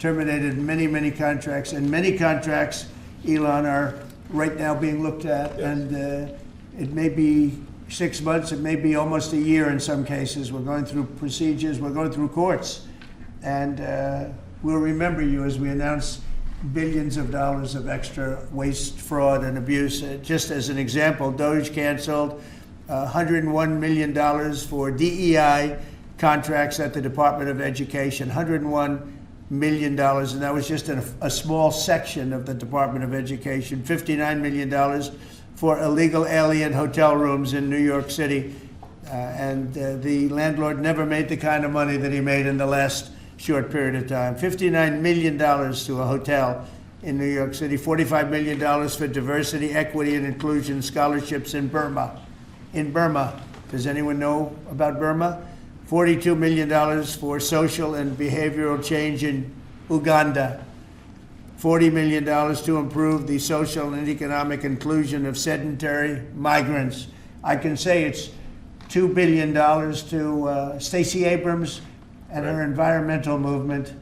terminated many, many contracts, and many contracts, Elon, are right now being looked at, and it may be 6 months, it may be almost a year in some cases. We're going through procedures, we're going through courts, and we'll remember you as we announce billions of dollars of extra waste, fraud, and abuse. Just as an example, Doge canceled $101 million for DEI contracts at the Department of Education, $101 million, and that was just in a small section of the Department of Education. $59 million for illegal alien hotel rooms in New York City, and the landlord never made the kind of money that he made in the last short period of time. $59 million to a hotel in New York City, $45 million for diversity, equity, and inclusion scholarships in Burma. In Burma, does anyone know about Burma? $42 million for social and behavioral change in Uganda. $40 million to improve the social and economic inclusion of sedentary migrants. I can say it's $2 billion to Stacey Abrams and her environmental movement.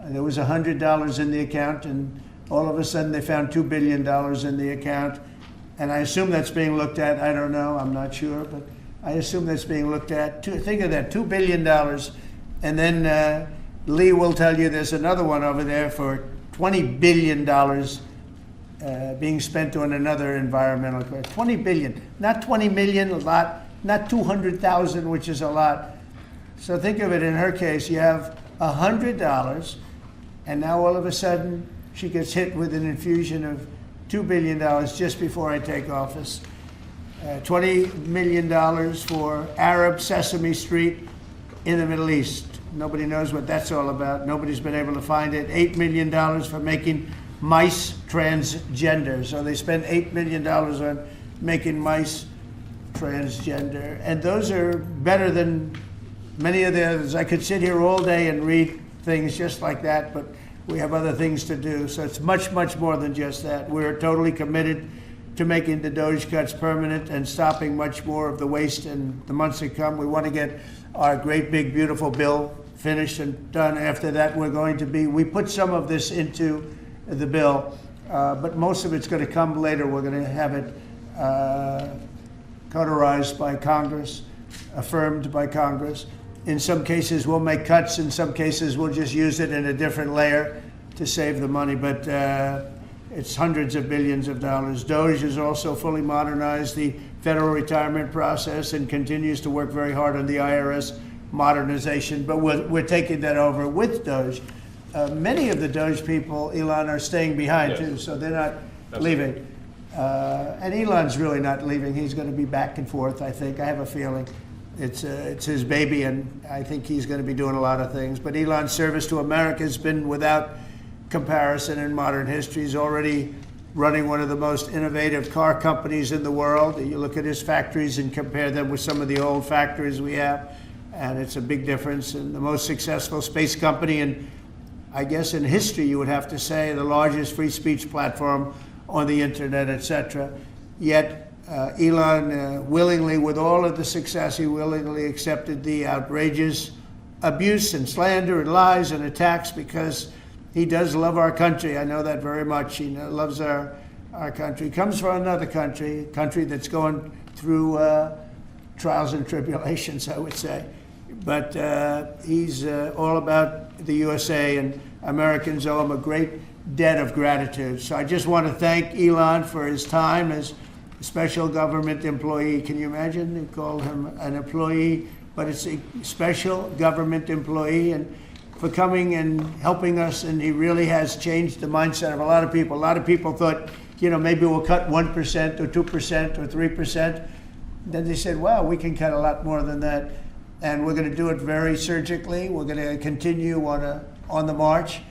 There was $100 in the account, and all of a sudden they found $2 billion in the account. And I assume that's being looked at. I don't know, I'm not sure, but I assume that's being looked at. Think of that, $2 billion. And then Lee will tell you there's another one over there for $20 billion being spent on another environmental question. $20 billion, not 20 million, a lot, not 200,000, which is a lot. So think of it, in her case, you have $100, and now all of a sudden she gets hit with an infusion of $2 billion just before I take office. $20 million for Arab Sesame Street in the Middle East. Nobody knows what that's all about. Nobody's been able to find it. $8 million for making mice transgender. So they spend $8 million on making mice transgender. And those are better than many of the others. I could sit here all day and read things just like that, but we have other things to do. So it's much, much more than just that. We're totally committed to making the Doge cuts permanent and stopping much more of the waste in the months to come. We want to get our great, big, beautiful bill finished and done. After that, we put some of this into the bill, but most of it's going to come later. We're going to have it cauterized by Congress, affirmed by Congress. In some cases, we'll make cuts. In some cases, we'll just use it in a different layer to save the money. But it's hundreds of billions of dollars. Doge has also fully modernized the federal retirement process and continues to work very hard on the IRS modernization. But we're taking that over with Doge. Many of the Doge people, Elon, are staying behind too, so they're not leaving. And Elon's really not leaving. He's going to be back and forth, I think. I have a feeling. It's his baby, and I think he's going to be doing a lot of things. But Elon's service to America has been without comparison in modern history. He's already running one of the most innovative car companies in the world. You look at his factories and compare them with some of the old factories we have, and it's a big difference. And the most successful space company, and I guess in history you would have to say the largest free speech platform on the internet, etc. Yet Elon willingly, with all of the success, he willingly accepted the outrageous abuse and slander and lies and attacks because he does love our country. I know that very much. He loves our country. He comes from another country, a country that's going through trials and tribulations, I would say. But he's all about the USA, and Americans owe him a great debt of gratitude. So I just want to thank Elon for his time as a special government employee. Can you imagine? They call him an employee, but it's a special government employee, and for coming and helping us. And he really has changed the mindset of a lot of people. A lot of people thought, maybe we'll cut 1% or 2% or 3%. Then they said, wow, we can cut a lot more than that. And we're going to do it very surgically. We're going to continue on the march.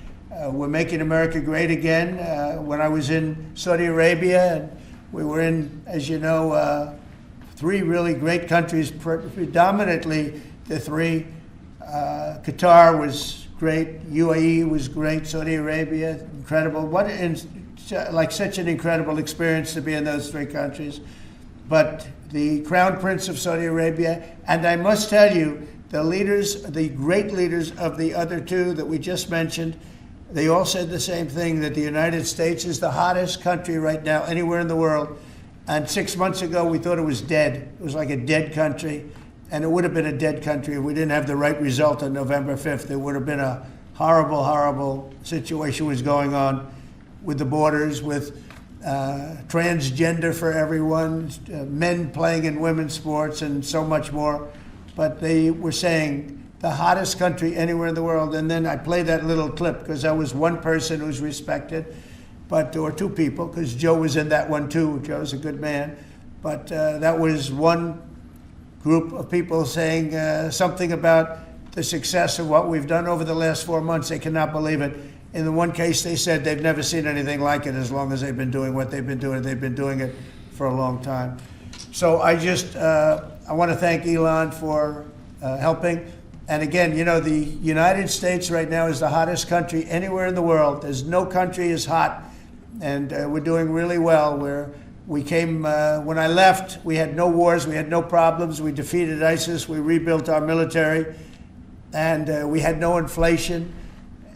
We're making America great again. When I was in Saudi Arabia, and we were in, as you know, 3 really great countries, predominantly the 3. Qatar was great, UAE was great, Saudi Arabia, incredible. Such an incredible experience to be in those 3 countries. But the Crown Prince of Saudi Arabia, and I must tell you, the great leaders of the other 2 that we just mentioned, they all said the same thing, that the United States is the hottest country right now anywhere in the world. And 6 months ago, we thought it was dead. It was like a dead country. And it would have been a dead country if we didn't have the right result on November 5th. It would have been a horrible, horrible situation was going on with the borders, with transgender for everyone, men playing in women's sports, and so much more. But they were saying the hottest country anywhere in the world. And then I played that little clip because I was one person who's respected, or two people, because Joe was in that one too. Joe's a good man. But that was one group of people saying something about the success of what we've done over the last 4 months. They cannot believe it. In the one case, they said they've never seen anything like it as long as they've been doing what they've been doing. They've been doing it for a long time. So I want to thank Elon for helping. And again, you know, the United States right now is the hottest country anywhere in the world. There's no country as hot, and we're doing really well. We came, when I left, we had no wars, we had no problems. We defeated ISIS, we rebuilt our military, and we had no inflation.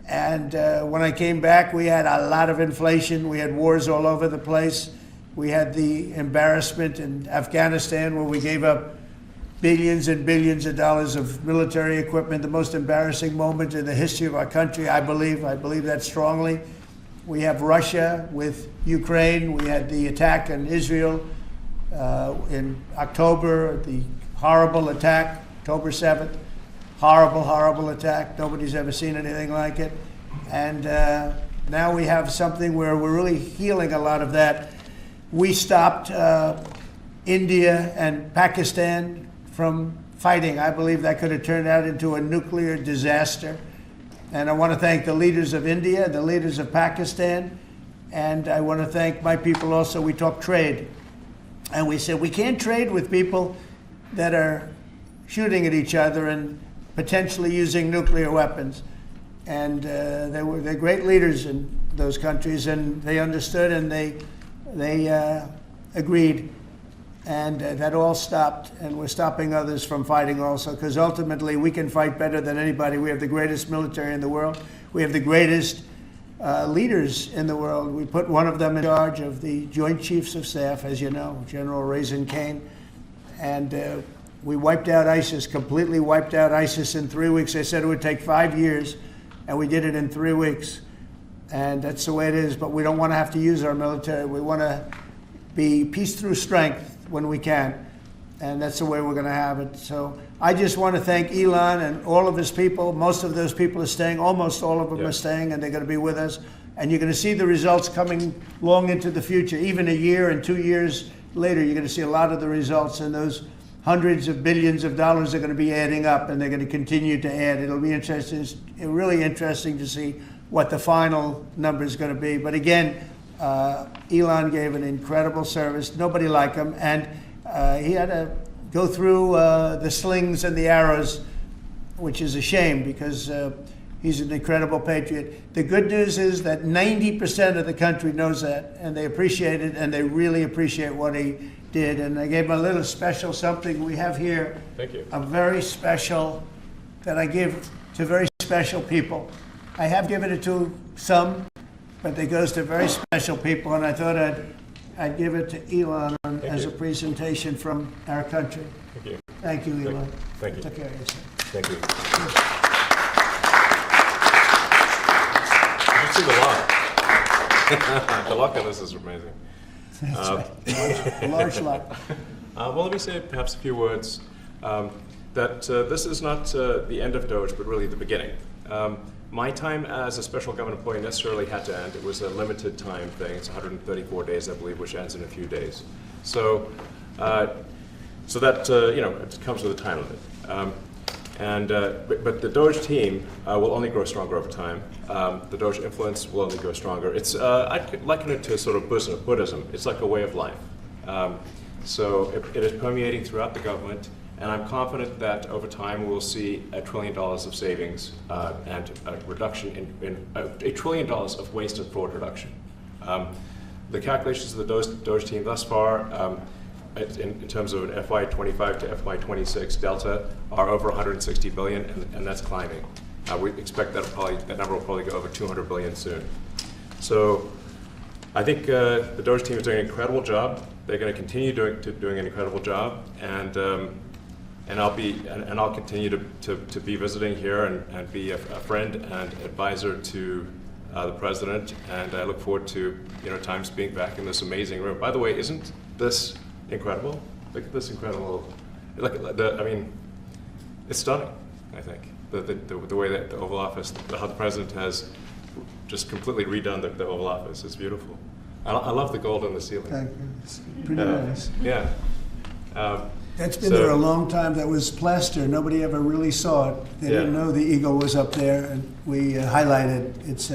And when I came back, we had a lot of inflation. We had wars all over the place. We had the embarrassment in Afghanistan where we gave up billions and billions of dollars of military equipment, the most embarrassing moment in the history of our country, I believe. I believe that strongly. We have Russia with Ukraine. We had the attack in Israel in October, the horrible attack, October 7th. Horrible, horrible attack. Nobody's ever seen anything like it. And now we have something where we're really healing a lot of that. We stopped India and Pakistan from fighting. I believe that could have turned out into a nuclear disaster. And I want to thank the leaders of India, the leaders of Pakistan, and I want to thank my people also. We talked trade, and we said we can't trade with people that are shooting at each other and potentially using nuclear weapons. And they're great leaders in those countries, and they understood, and they agreed. And that all stopped, and we're stopping others from fighting also, because ultimately we can fight better than anybody. We have the greatest military in the world. We have the greatest leaders in the world. We put one of them in charge of the Joint Chiefs of Staff, as you know, General Raisin Kane. And we wiped out ISIS, completely wiped out ISIS in 3 weeks. They said it would take 5 years, and we did it in 3 weeks. And that's the way it is, but we don't want to have to use our military. We want to be peace through strength when we can, and that's the way we're going to have it. So I just want to thank Elon and all of his people. Most of those people are staying, almost all of them are staying, and they're going to be with us. And you're going to see the results coming long into the future. Even a year and 2 years later, you're going to see a lot of the results, and those hundreds of billions of dollars are going to be adding up, and they're going to continue to add. It'll be interesting, really interesting to see what the final number is going to be. But again, Elon gave an incredible service. Nobody like him, and he had to go through the slings and the arrows, which is a shame because he's an incredible patriot. The good news is that 90% of the country knows that, and they appreciate it, and they really appreciate what he did. And I gave him a little special something we have here. Thank you. A very special that I give to very special people. I have given it to some, but it goes to very special people, and I thought I'd give it to Elon as a presentation from our country. Thank you. Thank you, Elon. Thank you. Take care of yourself. Thank you. You see the lock. The lock on this is amazing. That's right. Large lock. Well, let me say perhaps a few words that this is not the end of Doge, but really the beginning. My time as a special government employee necessarily had to end. It was a limited time thing. It's 134 days, I believe, which ends in a few days. So that it comes with a time limit. But the Doge team will only grow stronger over time. The Doge influence will only grow stronger. It's I'd liken it to sort of Buddhism. It's like a way of life. So it is permeating throughout the government. And I'm confident that over time we'll see $1 trillion of savings and a reduction in $1 trillion of waste and fraud reduction. The calculations of the Doge team thus far, in terms of an FY25 to FY26 delta, are over 160 billion, and that's climbing. We expect that number will probably go over 200 billion soon. So I think the Doge team is doing an incredible job. They're going to continue doing an incredible job, and I'll continue to be visiting here and be a friend and advisor to the president. And I look forward to times being back in this amazing room. By the way, isn't this incredible? Look at this incredible. It's stunning. I think the way that the Oval Office, how the president has just completely redone the Oval Office. It's beautiful. I love the gold on the ceiling. Thank you. It's pretty nice. Yeah. That's been there a long time. That was plaster. Nobody ever really saw it. They didn't know the eagle was up there, and we highlighted. It's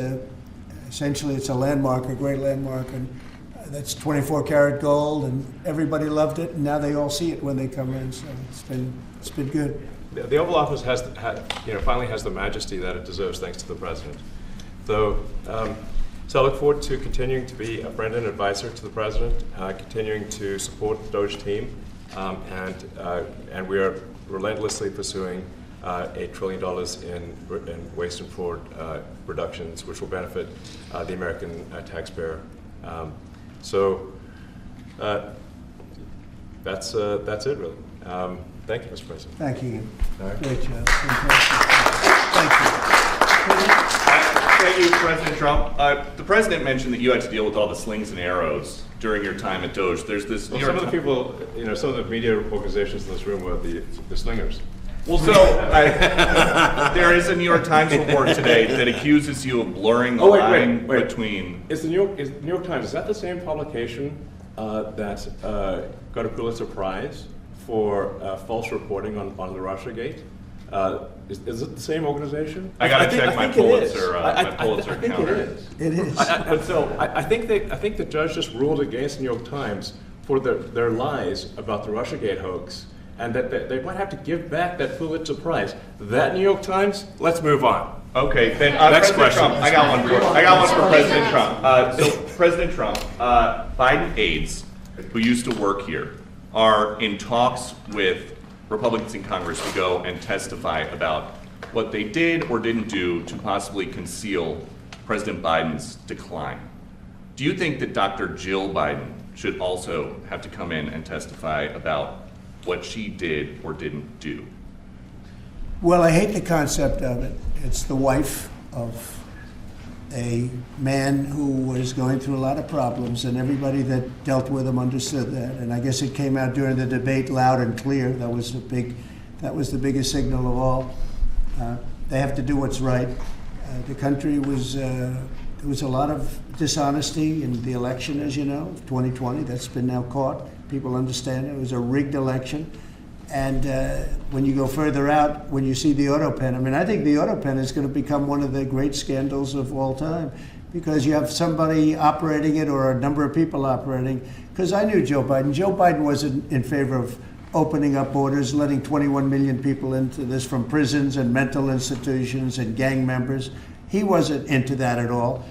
essentially it's a landmark, a great landmark, and that's 24 karat gold, and everybody loved it. And now they all see it when they come in. So it's been good. The Oval Office finally has the majesty that it deserves, thanks to the president. So I look forward to continuing to be a friend and advisor to the president, continuing to support the Doge team, and we are relentlessly pursuing $8 trillion in waste and fraud reductions, which will benefit the American taxpayer. That's it, really. Thank you, Mr. President. Thank you. Right. Great job. Fantastic. Thank you. Thank you, President Trump. The president mentioned that you had to deal with all the slings and arrows during your time at Doge. There's this. Well, some of the people, some of the media organizations in this room were the slingers. Well, there is a New York Times report today that accuses you of blurring the line between. Is the New York Times, is that the same publication that got a Pulitzer Prize for false reporting on the Russiagate? Is it the same organization? I got to check my Pulitzer. I think counter. it is. It is. I think the judge just ruled against the New York Times for their lies about the Russiagate hoax, and that they might have to give back that Pulitzer Prize. That New York Times. Let's move on. Okay, then Next President question. Trump. I got one for President Trump. So President Trump, Biden aides who used to work here are in talks with Republicans in Congress to go and testify about what they did or didn't do to possibly conceal President Biden's decline. Do you think that Dr. Jill Biden should also have to come in and testify about what she did or didn't do? Well, I hate the concept of it. It's the wife of a man who was going through a lot of problems, and everybody that dealt with him understood that. And I guess it came out during the debate loud and clear. That was the biggest signal of all. They have to do what's right. The country was there was a lot of dishonesty in the election, as you know, 2020. That's been now caught. People understand it was a rigged election. And when you go further out, when you see the auto pen, I think the auto pen is going to become one of the great scandals of all time, because you have somebody operating it or a number of people operating. Because I knew Joe Biden. Joe Biden wasn't in favor of opening up borders, letting 21 million people into this from prisons and mental institutions and gang members. He wasn't into that at all.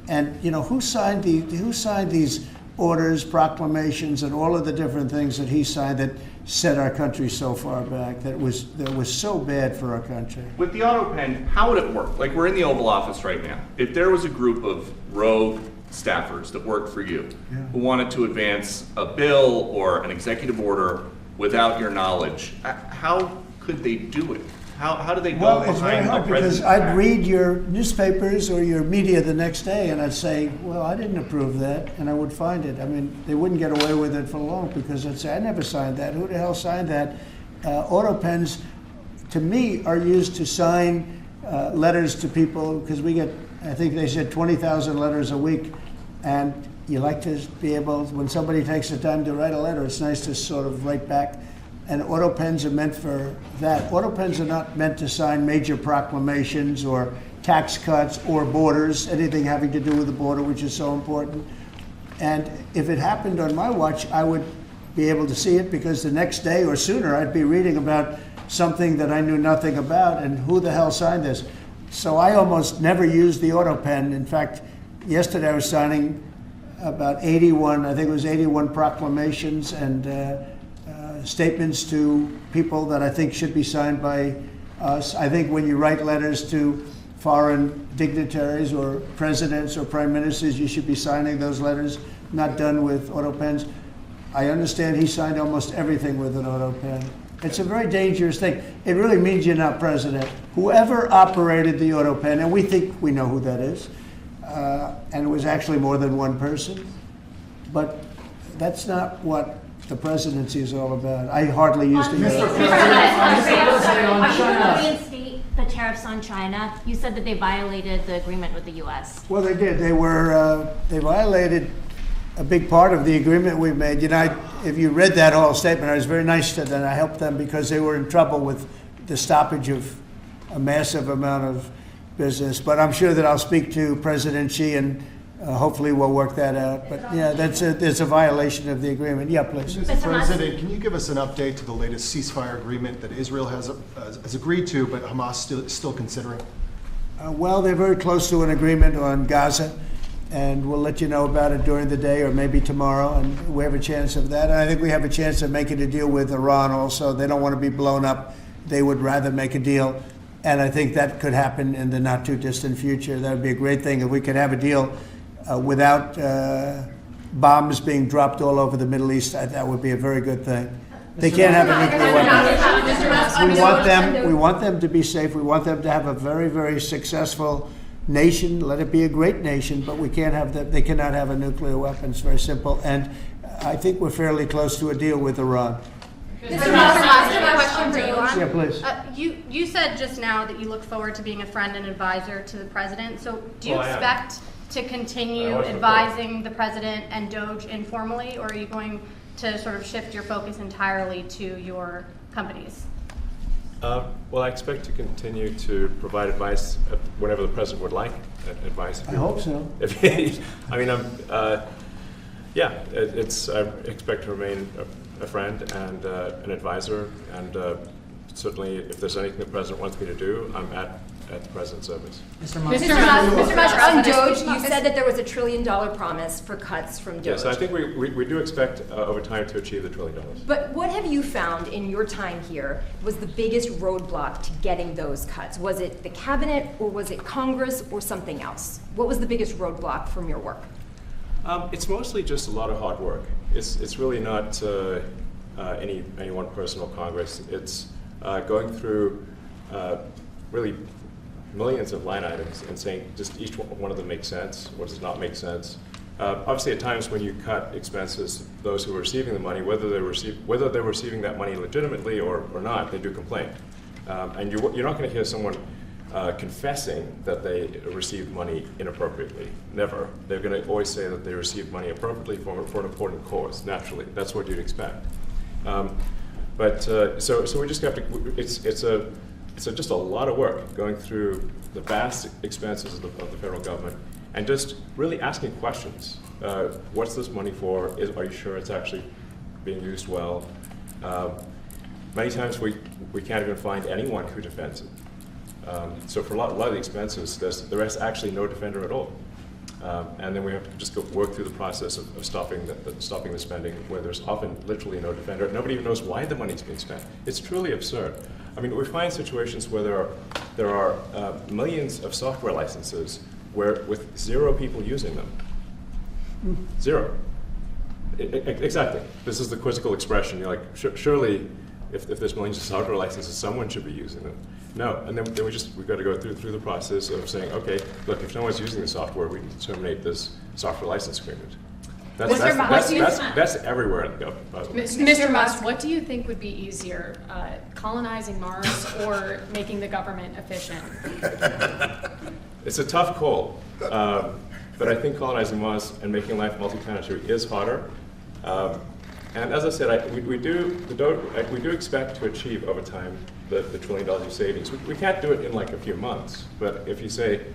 And who signed these orders, proclamations, and all of the different things that he signed that set our country so far back, that was so bad for our country? With the auto pen, how would it work? Like, we're in the Oval Office right now. If there was a group of rogue staffers that worked for you who wanted to advance a bill or an executive order without your knowledge, how could they do it? How do they go Well, it's very behind hard, a because president's I'd back? read your newspapers or your media the next day, and I'd say, well, I didn't approve that, and I would find it. They wouldn't get away with it for long, because I'd say, I never signed that. Who the hell signed that? Auto pens, to me, are used to sign letters to people, because we get, I think they said 20,000 letters a week, and you like to be able, when somebody takes the time to write a letter, it's nice to sort of write back. And auto pens are meant for that. Auto pens are not meant to sign major proclamations or tax cuts or borders, anything having to do with the border, which is so important. And if it happened on my watch, I would be able to see it, because the next day or sooner I'd be reading about something that I knew nothing about, and who the hell signed this? So I almost never use the auto pen. In fact, yesterday I was signing about 81, I think it was 81 proclamations and statements to people that I think should be signed by us. I think when you write letters to foreign dignitaries or presidents or prime ministers, you should be signing those letters, not done with auto pens. I understand he signed almost everything with an auto pen. It's a very dangerous thing. It really means you're not president. Whoever operated the auto pen, and we think we know who that is, and it was actually more than one person, but that's not what the presidency is all about. I hardly used to hear it. Reinstate the tariffs on China. You said that they violated the agreement with the U.S. Well, they did. They violated a big part of the agreement we made. You know, if you read that whole statement, I was very nice to them. I helped them because they were in trouble with the stoppage of a massive amount of business. But I'm sure that I'll speak to President Xi and hopefully we'll work that out. But yeah, there's a violation of the agreement. Yeah, please. Mr. President, can you give us an update to the latest ceasefire agreement that Israel has agreed to, but Hamas still considering? Well, they're very close to an agreement on Gaza, and we'll let you know about it during the day or maybe tomorrow, and we have a chance of that. And I think we have a chance of making a deal with Iran also. They don't want to be blown up. They would rather make a deal, and I think that could happen in the not too distant future. That would be a great thing if we could have a deal without bombs being dropped all over the Middle East. That would be a very good thing. They can't have a nuclear weapon. We want them to be safe. We want them to have a very, very successful nation. Let it be a great nation, but we can't have that. They cannot have a nuclear weapon. It's very simple. And I think we're fairly close to a deal with Iran. Mr. Musk, my question for you. Yeah, please. You said just now that you look forward to being a friend and advisor to the president. So do you Well, I am. expect to continue advising the president and Doge informally, or are you going to sort of shift your focus entirely to your companies? Well, I expect to continue to provide advice whenever the president would like advice. I hope so. I mean, I expect to remain a friend and an advisor, and certainly if there's anything the president wants me to do, I'm at the president's service. Mr. Musk, on Doge, you said that there was $1 trillion promise for cuts from Doge. Yes, I think we do expect over time to achieve the $1 trillion. But what have you found in your time here was the biggest roadblock to getting those cuts? Was it the cabinet, or was it Congress, or something else? What was the biggest roadblock from your work? It's mostly just a lot of hard work. It's really not any one person or Congress. It's going through really millions of line items and saying just each one of them makes sense, what does not make sense. Obviously, at times when you cut expenses, those who are receiving the money, whether they're receiving that money legitimately or not, they do complain. And you're not going to hear someone confessing that they received money inappropriately. Never. They're going to always say that they received money appropriately for an important cause. Naturally, that's what you'd expect. So we just have to. It's just a lot of work going through the vast expenses of the federal government and just really asking questions. What's this money for? Are you sure it's actually being used well? Many times we can't even find anyone who defends it. So for a lot of the expenses, there is actually no defender at all. And then we have to just work through the process of stopping the spending, where there's often literally no defender. Nobody even knows why the money's being spent. It's truly absurd. I mean, we find situations where there are millions of software licenses with 0 people using them. 0. Exactly. This is the quizzical expression. You're like, surely, if there's millions of software licenses, someone should be using them. No, and then we've got to go through the process of saying, okay, look, if no one's using the software, we can terminate this software license agreement. That's everywhere in the government, by the way. Mr. Musk, what do you think would be easier, colonizing Mars or making the government efficient? It's a tough call, but I think colonizing Mars and making life multi-planetary is harder. And as I said, we do expect to achieve over time the $1 trillion of savings. We can't do it in like a few months, but if you say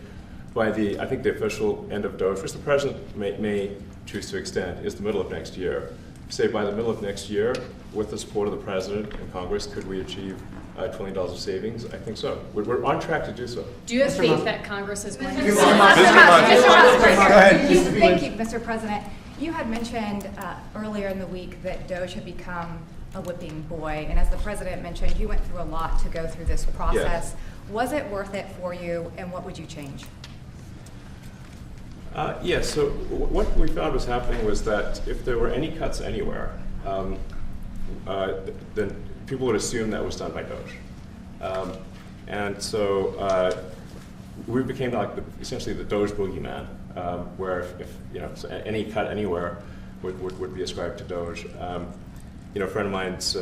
by the official end of Doge, which the president may choose to extend, is the middle of next year. Say by the middle of next year, with the support of the president and Congress, could we achieve $1 trillion of savings? I think so. We're on track to do so. Do you have faith that Congress is going to? Mr. Musk. Go ahead. Thank you, Mr. President. You had mentioned earlier in the week that Doge had become a whipping boy. And as the president mentioned, you went through a lot to go through this process. Was it worth it for you, and what would you change? Yes, so what we found was happening was that if there were any cuts anywhere, then people would assume that was done by Doge. And so we became like essentially the Doge boogeyman, where if so any cut anywhere would be ascribed to Doge. A friend of mine's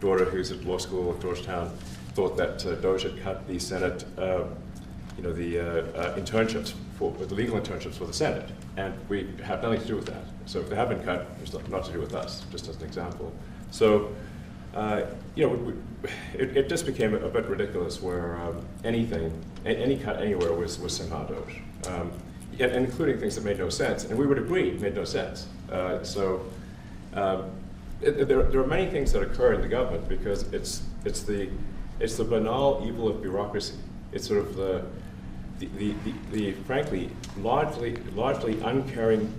daughter, who's at law school at Georgetown, thought that Doge had cut the Senate, internships the legal internships for the Senate, and we have nothing to do with that. So if they have been cut, it's not to do with us. Just as an example. So it just became a bit ridiculous where any cut anywhere was somehow Doge, and including things that made no sense, and we would agree made no sense. There are many things that occur in the government because it's the banal evil of bureaucracy. It's sort of the frankly largely uncaring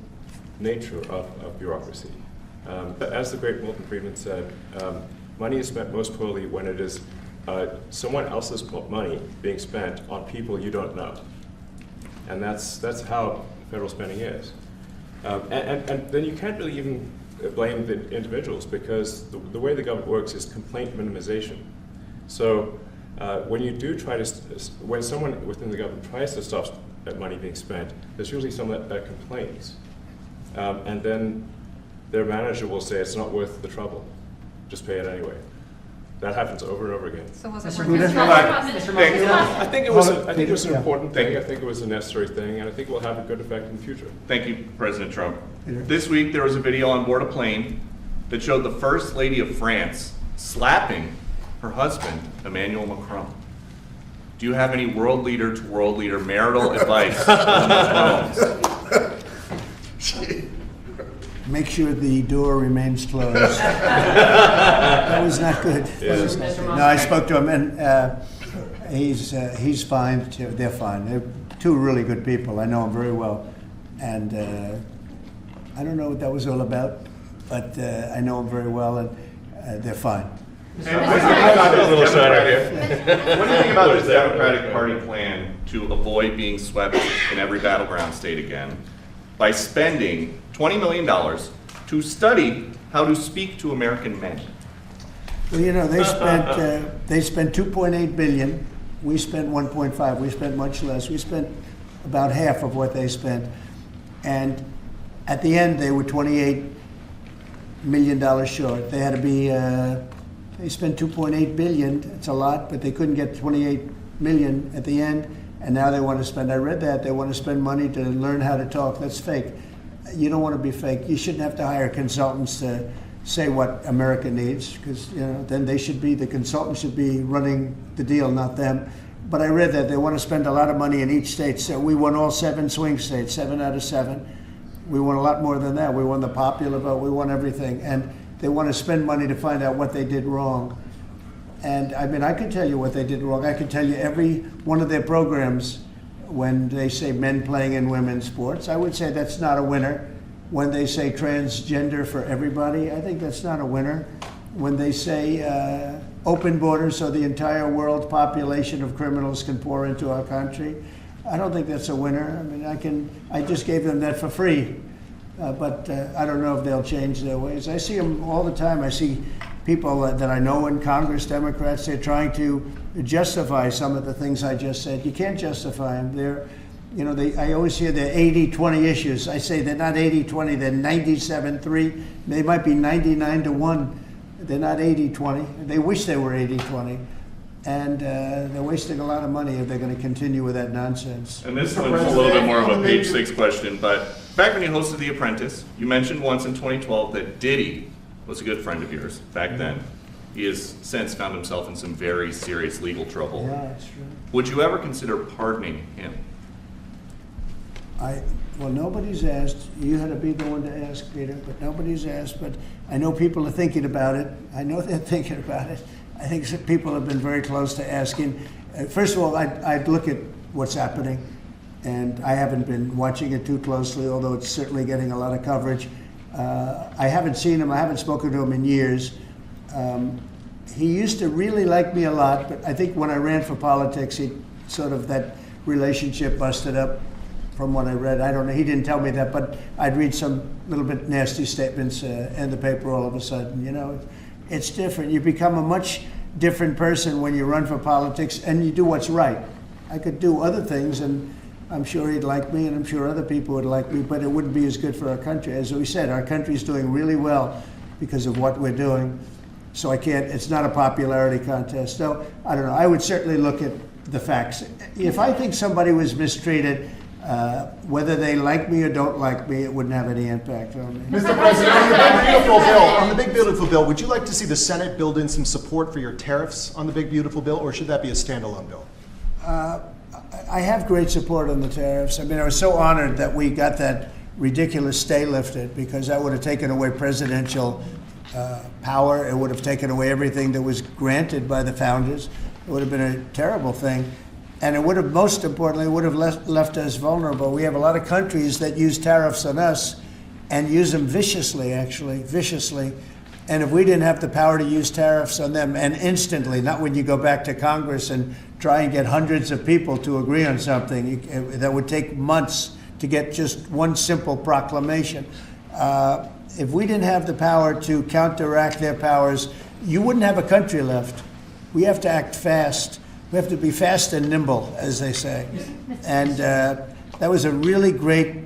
nature of bureaucracy. As the great Milton Friedman said, money is spent most poorly when it is someone else's money being spent on people you don't know, and that's how federal spending is. And then you can't really even blame the individuals because the way the government works is complaint minimization. So when you do try to, when someone within the government tries to stop that money being spent, there's usually someone that complains. And then their manager will say it's not worth the trouble, just pay it anyway. That happens over and over again. So was it Mr. worth Musk? I think it was an important thing. I think it was a necessary thing, and I think it will have a good effect in the future. Thank you, President Trump. This week there was a video on board a plane that showed the First Lady of France slapping her husband, Emmanuel Macron. Do you have any world leader to world leader marital advice on those phones? Make sure the door remains closed. That was not good. That was not good. No, I spoke to him, and he's fine. They're fine. They're two really good people. I know them very well, and I don't know what that was all about, but I know them very well, and they're fine. What do you think about this Democratic Party plan to avoid being swept in every battleground state again by spending $20 million to study how to speak to American men? Well, they spent 2.8 billion. We spent 1.5. We spent much less. We spent about half of what they spent, and at the end they were $28 million short. They had to be. They spent 2.8 billion. It's a lot, but they couldn't get 28 million at the end, and now they want to spend. I read that they want to spend money to learn how to talk. That's fake. You don't want to be fake. You shouldn't have to hire consultants to say what America needs, because then the consultants should be running the deal, not them. But I read that they want to spend a lot of money in each state. So we won all 7 swing states, 7 out of 7. We won a lot more than that. We won the popular vote. We won everything, and they want to spend money to find out what they did wrong. And I mean, I can tell you what they did wrong. I can tell you every one of their programs. When they say men playing in women's sports, I would say that's not a winner. When they say transgender for everybody, I think that's not a winner. When they say open borders so the entire world population of criminals can pour into our country, I don't think that's a winner. I mean, I just gave them that for free, but I don't know if they'll change their ways. I see them all the time. I see people that I know in Congress, Democrats, they're trying to justify some of the things I just said. You can't justify them. I always hear they're 80-20 issues. I say they're not 80-20, they're 97-3. They might be 99-1. They're not 80-20. They wish they were 80-20. And they're wasting a lot of money if they're going to continue with that nonsense. And this one's a little bit more of a page 6 question, but back when you hosted The Apprentice, you mentioned once in 2012 that Diddy was a good friend of yours back then. He has since found himself in some very serious legal trouble. Yeah, that's true. Would you ever consider pardoning him? Well, nobody's asked. You had to be the one to ask, Peter, but nobody's asked. But I know people are thinking about it. I know they're thinking about it. I think some people have been very close to asking. First of all, I'd look at what's happening, and I haven't been watching it too closely, although it's certainly getting a lot of coverage. I haven't seen him. I haven't spoken to him in years. He used to really like me a lot, but I think when I ran for politics, he sort of that relationship busted up from what I read. I don't know, he didn't tell me that, but I'd read some little bit nasty statements in the paper all of a sudden. You know, it's different. You become a much different person when you run for politics and you do what's right. I could do other things, and I'm sure he'd like me, and I'm sure other people would like me, but it wouldn't be as good for our country. As we said, our country's doing really well because of what we're doing. So I can't, it's not a popularity contest. So, I don't know, I would certainly look at the facts. If I think somebody was mistreated, whether they like me or don't like me, it wouldn't have any impact on me. Mr. President, on the big beautiful bill, would you like to see the Senate build in some support for your tariffs on the big beautiful bill, or should that be a standalone bill? I have great support on the tariffs. I mean, I was so honored that we got that ridiculous stay lifted, because that would have taken away presidential power. It would have taken away everything that was granted by the founders. It would have been a terrible thing. And it would have, most importantly, would have left us vulnerable. We have a lot of countries that use tariffs on us and use them viciously, actually, viciously. And if we didn't have the power to use tariffs on them, and instantly, not when you go back to Congress and try and get hundreds of people to agree on something, that would take months to get just one simple proclamation. If we didn't have the power to counteract their powers, you wouldn't have a country left. We have to act fast. We have to be fast and nimble, as they say. And that was a really great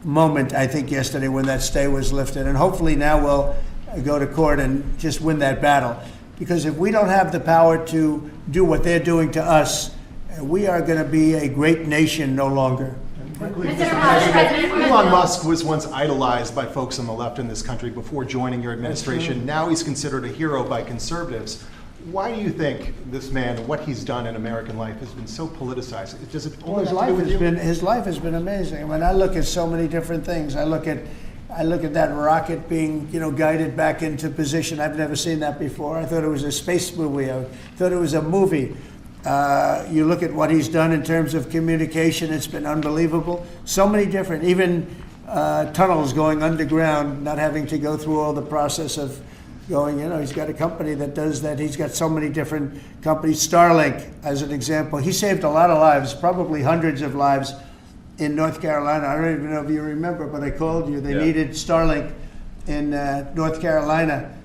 moment, I think, yesterday when that stay was lifted. And hopefully now we'll go to court and just win that battle. Because if we don't have the power to do what they're doing to us, we are going to be a great nation no longer. Elon Musk was once idolized by folks on the left in this country before joining your administration. Now he's considered a hero by conservatives. Why do you think this man, what he's done in American life, has been so politicized? Does it only have to do with you? His life has been amazing. I mean, I look at so many different things. I look at that rocket being, guided back into position. I've never seen that before. I thought it was a space movie. I thought it was a movie. You look at what he's done in terms of communication, it's been unbelievable. So many different, even tunnels going underground, not having to go through all the process of going, he's got a company that does that. He's got so many different companies. Starlink, as an example. He saved a lot of lives, probably hundreds of lives in North Carolina. I don't even know if you remember, but I called you. They needed Starlink in North Carolina.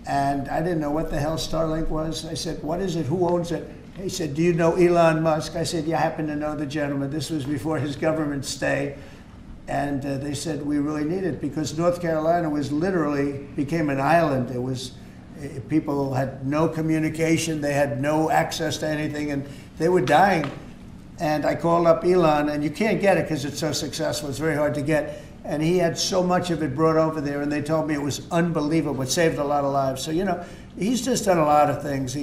And I didn't know what the hell Starlink was. I said, what is it? Who owns it? He said, do you know Elon Musk? I said, yeah, I happen to know the gentleman. This was before his government stay. And they said, we really need it, because North Carolina was literally became an island. It was, people had no communication. They had no access to anything, and they were dying. And I called up Elon, and you can't get it because it's so successful. It's very hard to get. And he had so much of it brought over there, and they told me it was unbelievable. It saved a lot of lives. So, he's just done a lot of things.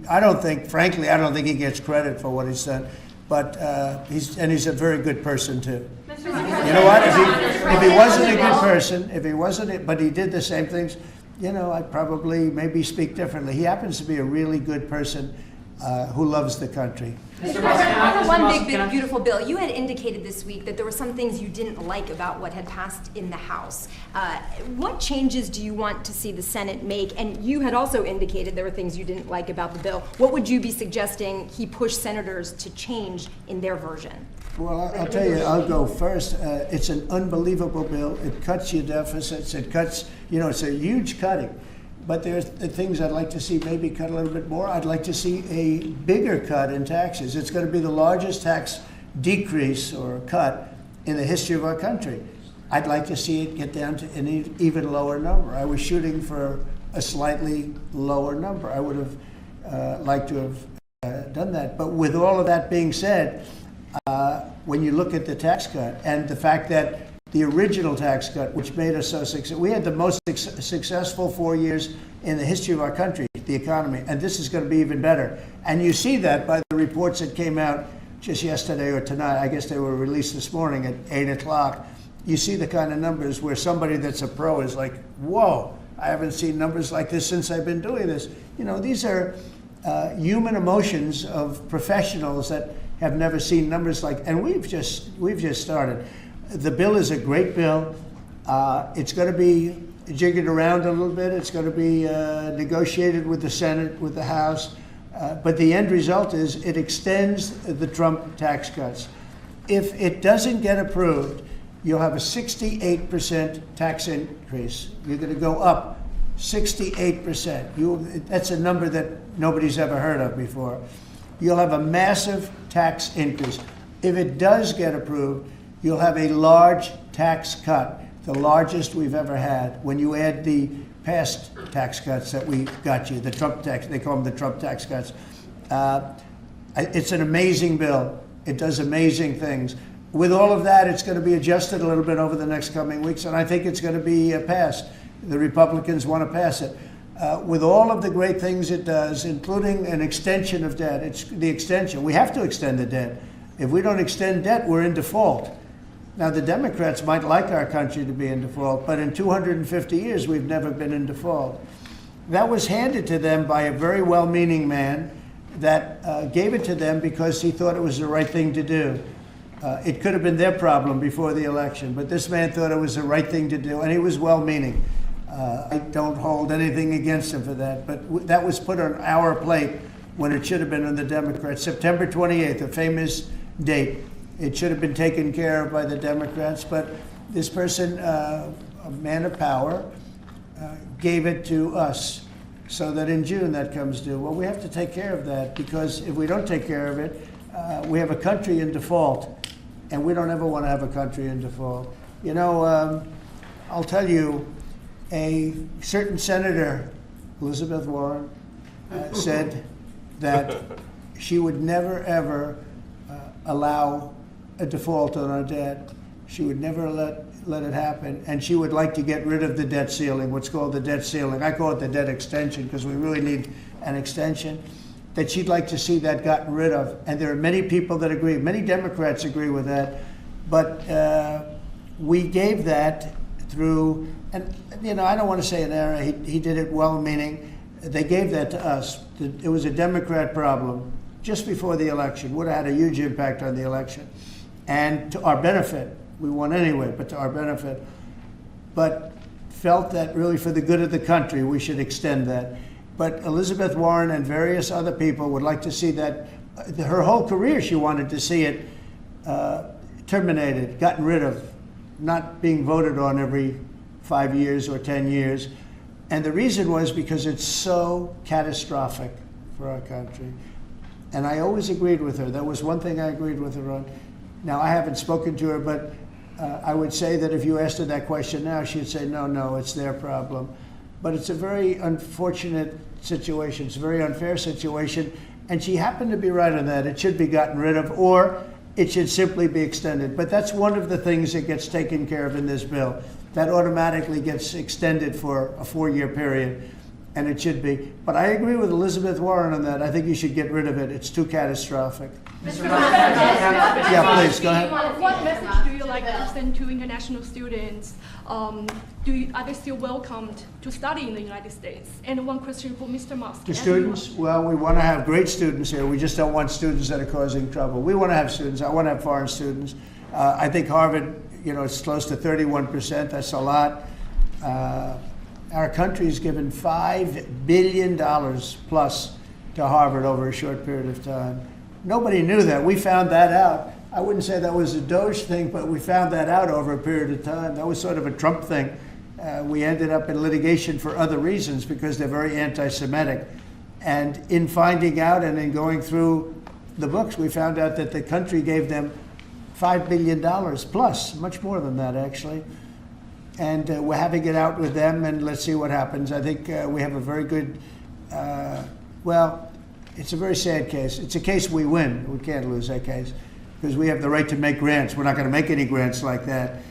I don't think he gets credit for what he's done. But he's a very good person too. You know what? If he wasn't a good person, but he did the same things, I'd probably maybe speak differently. He happens to be a really good person who loves the country. Mr. President, on the one big, beautiful bill, you had indicated this week that there were some things you didn't like about what had passed in the House. What changes do you want to see the Senate make? And you had also indicated there were things you didn't like about the bill. What would you be suggesting he push senators to change in their version? Well, I'll tell you, I'll go first. It's an unbelievable bill. It cuts your deficits. It cuts, it's a huge cutting. But there's the things I'd like to see maybe cut a little bit more. I'd like to see a bigger cut in taxes. It's going to be the largest tax decrease or cut in the history of our country. I'd like to see it get down to an even lower number. I was shooting for a slightly lower number. I would have liked to have done that. But with all of that being said, when you look at the tax cut and the fact that the original tax cut, which made us so successful. We had the most successful 4 years in the history of our country, the economy, and this is going to be even better. And you see that by the reports that came out just yesterday or tonight. I guess they were released this morning at 8 o'clock. You see the kind of numbers where somebody that's a pro is like, whoa, I haven't seen numbers like this since I've been doing this. These are human emotions of professionals that have never seen numbers like, and we've just started. The bill is a great bill. It's going to be jiggered around a little bit. It's going to be negotiated with the Senate, with the House. But the end result is it extends the Trump tax cuts. If it doesn't get approved, you'll have a 68% tax increase. You're going to go up 68%. That's a number that nobody's ever heard of before. You'll have a massive tax increase. If it does get approved, you'll have a large tax cut, the largest we've ever had. When you add the past tax cuts that we got you, the Trump tax, they call them the Trump tax cuts. It's an amazing bill. It does amazing things. With all of that, it's going to be adjusted a little bit over the next coming weeks, and I think it's going to be passed. The Republicans want to pass it. With all of the great things it does, including an extension of debt, it's the extension. We have to extend the debt. If we don't extend debt, we're in default. Now, the Democrats might like our country to be in default, but in 250 years, we've never been in default. That was handed to them by a very well-meaning man that gave it to them because he thought it was the right thing to do. It could have been their problem before the election, but this man thought it was the right thing to do, and he was well-meaning. I don't hold anything against him for that, but that was put on our plate when it should have been on the Democrats. September 28th, a famous date. It should have been taken care of by the Democrats, but this person, a man of power, gave it to us so that in June that comes due. Well, we have to take care of that because if we don't take care of it, we have a country in default, and we don't ever want to have a country in default. You know, I'll tell you, a certain senator, Elizabeth Warren, said that she would never, ever allow a default on our debt. She would never let it happen, and she would like to get rid of the debt ceiling, what's called the debt ceiling. I call it the debt extension because we really need an extension, that she'd like to see that gotten rid of. And there are many people that agree. Many Democrats agree with that. But we gave that through, and you know, I don't want to say an error. He did it well-meaning. They gave that to us. It was a Democrat problem just before the election. Would have had a huge impact on the election. And to our benefit, we won anyway, but to our benefit, but felt that really for the good of the country, we should extend that. But Elizabeth Warren and various other people would like to see that, her whole career she wanted to see it terminated, gotten rid of, not being voted on every 5 years or 10 years. And the reason was because it's so catastrophic for our country. And I always agreed with her. That was one thing I agreed with her on. Now, I haven't spoken to her, but I would say that if you asked her that question now, she'd say, no, it's their problem. But it's a very unfortunate situation. It's a very unfair situation. And she happened to be right on that. It should be gotten rid of, or it should simply be extended. But that's one of the things that gets taken care of in this bill. That automatically gets extended for a 4-year period. And it should be. But I agree with Elizabeth Warren on that. I think you should get rid of it. It's too catastrophic. Yeah, please, go ahead. What message do you like to send to international students? Are they still welcomed to study in the United States? And one question for Mr. Musk. To students? Well, we want to have great students here. We just don't want students that are causing trouble. We want to have students. I want to have foreign students. I think Harvard, it's close to 31%. That's a lot. Our country's given $5 billion plus to Harvard over a short period of time. Nobody knew that. We found that out. I wouldn't say that was a Doge thing, but we found that out over a period of time. That was sort of a Trump thing. We ended up in litigation for other reasons because they're very anti-Semitic. And in finding out and in going through the books, we found out that the country gave them $5 billion plus, much more than that, actually. And we're having it out with them, and let's see what happens. I think we have a very good, it's a very sad case. It's a case we win. We can't lose that case because we have the right to make grants. We're not going to make any grants like that.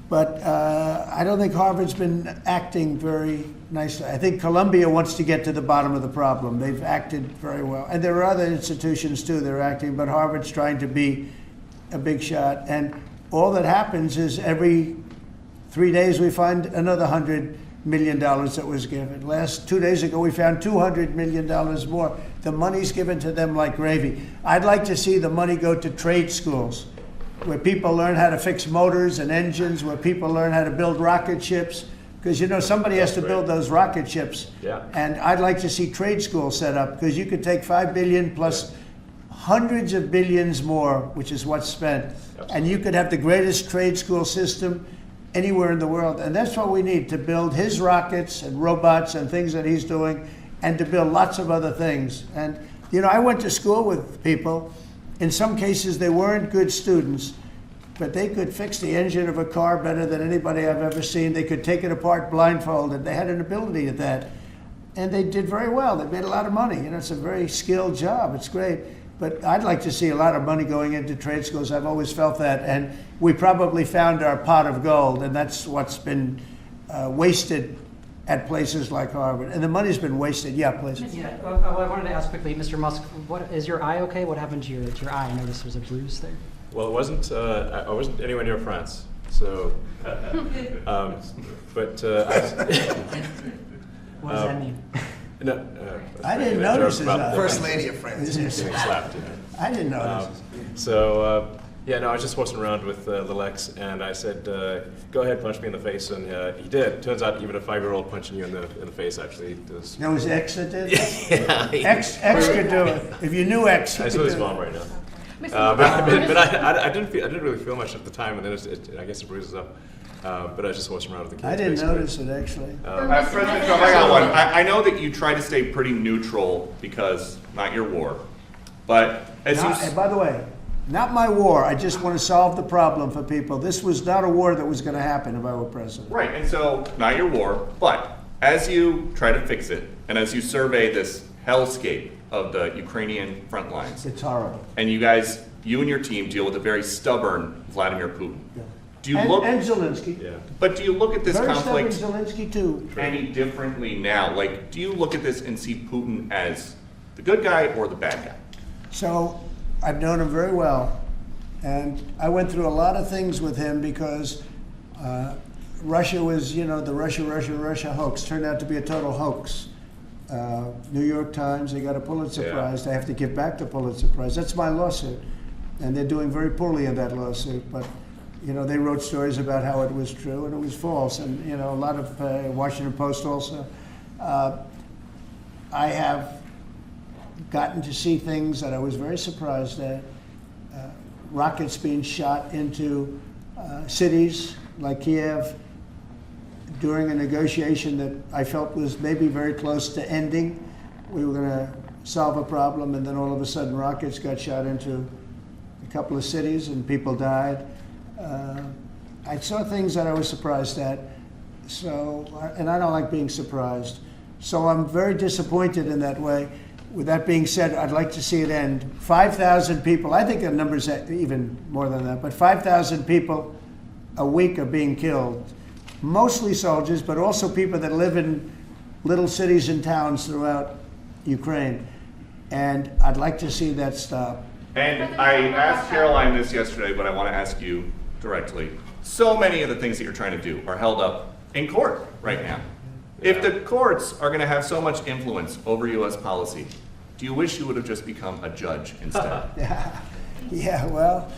But I don't think Harvard's been acting very nicely. I think Columbia wants to get to the bottom of the problem. They've acted very well. And there are other institutions, too, that are acting, but Harvard's trying to be a big shot. And all that happens is every 3 days we find another $100 million that was given. 2 days ago we found $200 million more. The money's given to them like gravy. I'd like to see the money go to trade schools where people learn how to fix motors and engines, where people learn how to build rocket ships, Because, you know, somebody has to build those rocket ships. Yeah. And I'd like to see trade schools set up, because you could take $5 billion plus hundreds of billions more, which is what's spent, and you could have the greatest trade school system anywhere in the world. And that's what we need, to build his rockets and robots and things that he's doing, and to build lots of other things. And, you know, I went to school with people. In some cases, they weren't good students, but they could fix the engine of a car better than anybody I've ever seen. They could take it apart blindfolded. They had an ability at that. And they did very well. They made a lot of money. You know, it's a very skilled job. It's great. But I'd like to see a lot of money going into trade schools. I've always felt that. And we probably found our pot of gold, and that's what's been wasted at places like Harvard. And the money's been wasted. Yeah, please. Yeah, well, I wanted to ask quickly, Mr. Musk, what is your eye okay? What happened to your eye? I noticed there was a bruise there. Well, it wasn't. I wasn't anywhere near France, so. But What does that mean? No, I didn't notice his eye. First Lady of France. Getting slapped, you know. I didn't notice. Yeah, no, I was just horsing around with little X, and I said, "Go ahead, punch me in the face," and he did. Turns out, even a 5-year-old punching you in the face actually does. That was X that did? Yeah. X could do it. If you knew X, I he saw could his do mom it. right now. But I didn't really feel much at the time, and then I guess it bruises up. But I was just horsing around with the kids. I didn't basically. notice it, actually. President Trump, I got one. I know that you try to stay pretty neutral because not your war, but as And by the way, not my war. I just want to solve the problem for people. This was not a war that was going to happen if I were president. right, and so not your war, but as you try to fix it, and as you survey this hellscape of the Ukrainian front lines, It's horrible. and you and your team deal with a very stubborn Vladimir Putin. Yeah. Do you And look? Zelensky. Yeah. But do you look at this Very conflict stubborn Zelensky, too. any differently now? Like, do you look at this and see Putin as the good guy or the bad guy? So I've known him very well, and I went through a lot of things with him because Russia was, you know, the Russia hoax turned out to be a total hoax. New York Times, they got a Pulitzer Yeah. Prize. They have to give back the Pulitzer Prize. That's my lawsuit, and they're doing very poorly in that lawsuit. But you know, they wrote stories about how it was true and it was false, and you know, a lot of Washington Post also. I have gotten to see things that I was very surprised at. Rockets being shot into cities like Kiev during a negotiation that I felt was maybe very close to ending. We were going to solve a problem, and then all of a sudden rockets got shot into a couple of cities and people died. I saw things that I was surprised at, and I don't like being surprised. So I'm very disappointed in that way. With that being said, I'd like to see it end. 5,000 people, I think the number's even more than that, but 5,000 people a week are being killed. Mostly soldiers, but also people that live in little cities and towns throughout Ukraine. And I'd like to see that stop. And I asked Caroline this yesterday, but I want to ask you directly. So many of the things that you're trying to do are held up in court right now. If the courts are going to have so much influence over U.S. policy, do you wish you would have just become a judge instead? Yeah, well,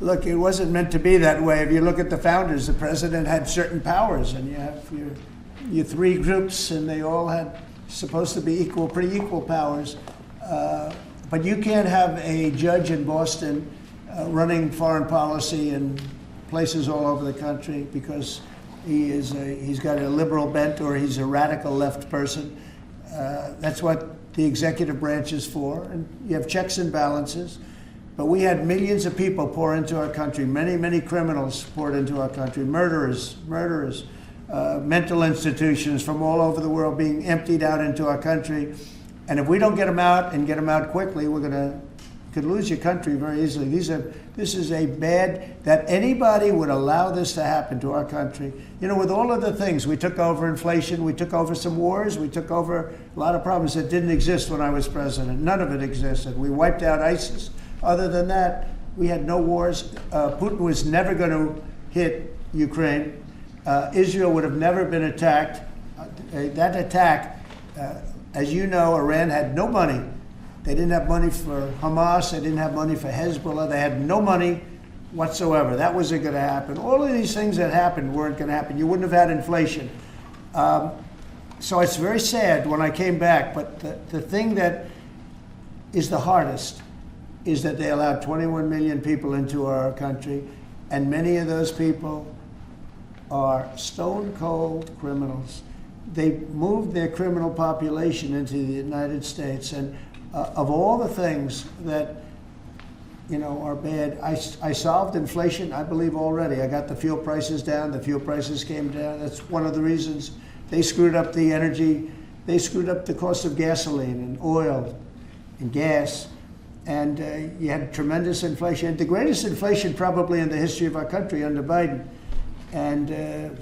look, it wasn't meant to be that way. If you look at the founders, the president had certain powers, and you have your three groups, and they all had supposed to be pretty equal powers. But you can't have a judge in Boston running foreign policy in places all over the country because he's got a liberal bent or he's a radical left person. That's what the executive branch is for, and you have checks and balances. But we had millions of people pour into our country, many criminals poured into our country, murderers, mental institutions from all over the world being emptied out into our country. And if we don't get them out and get them out quickly, could lose your country very easily. This is a bad, that anybody would allow this to happen to our country. You know, with all of the things, we took over inflation, we took over some wars, we took over a lot of problems that didn't exist when I was president. None of it existed. We wiped out ISIS. Other than that, we had no wars. Putin was never going to hit Ukraine. Israel would have never been attacked. That attack, as you know, Iran had no money. They didn't have money for Hamas. They didn't have money for Hezbollah. They had no money whatsoever. That wasn't going to happen. All of these things that happened weren't going to happen. You wouldn't have had inflation. So it's very sad when I came back, but the thing that is the hardest is that they allowed 21 million people into our country, and many of those people are stone cold criminals. They moved their criminal population into the United States, and of all the things that are bad, I solved inflation, I believe, already. I got the fuel prices down. The fuel prices came down. That's one of the reasons. They screwed up the energy. They screwed up the cost of gasoline and oil and gas. And you had tremendous inflation. The greatest inflation probably in the history of our country under Biden. And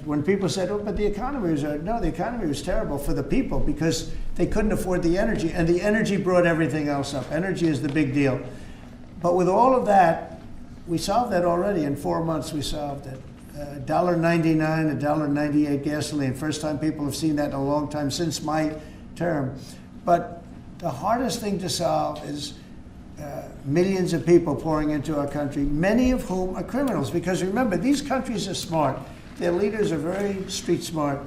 when people said, oh, but the economy was, no, the economy was terrible for the people because they couldn't afford the energy. And the energy brought everything else up. Energy is the big deal. But with all of that, we solved that already. In 4 months, we solved it. $1.99, $1.98 gasoline. First time people have seen that in a long time since my term. But the hardest thing to solve is millions of people pouring into our country, many of whom are criminals. Because remember, these countries are smart. Their leaders are very street smart.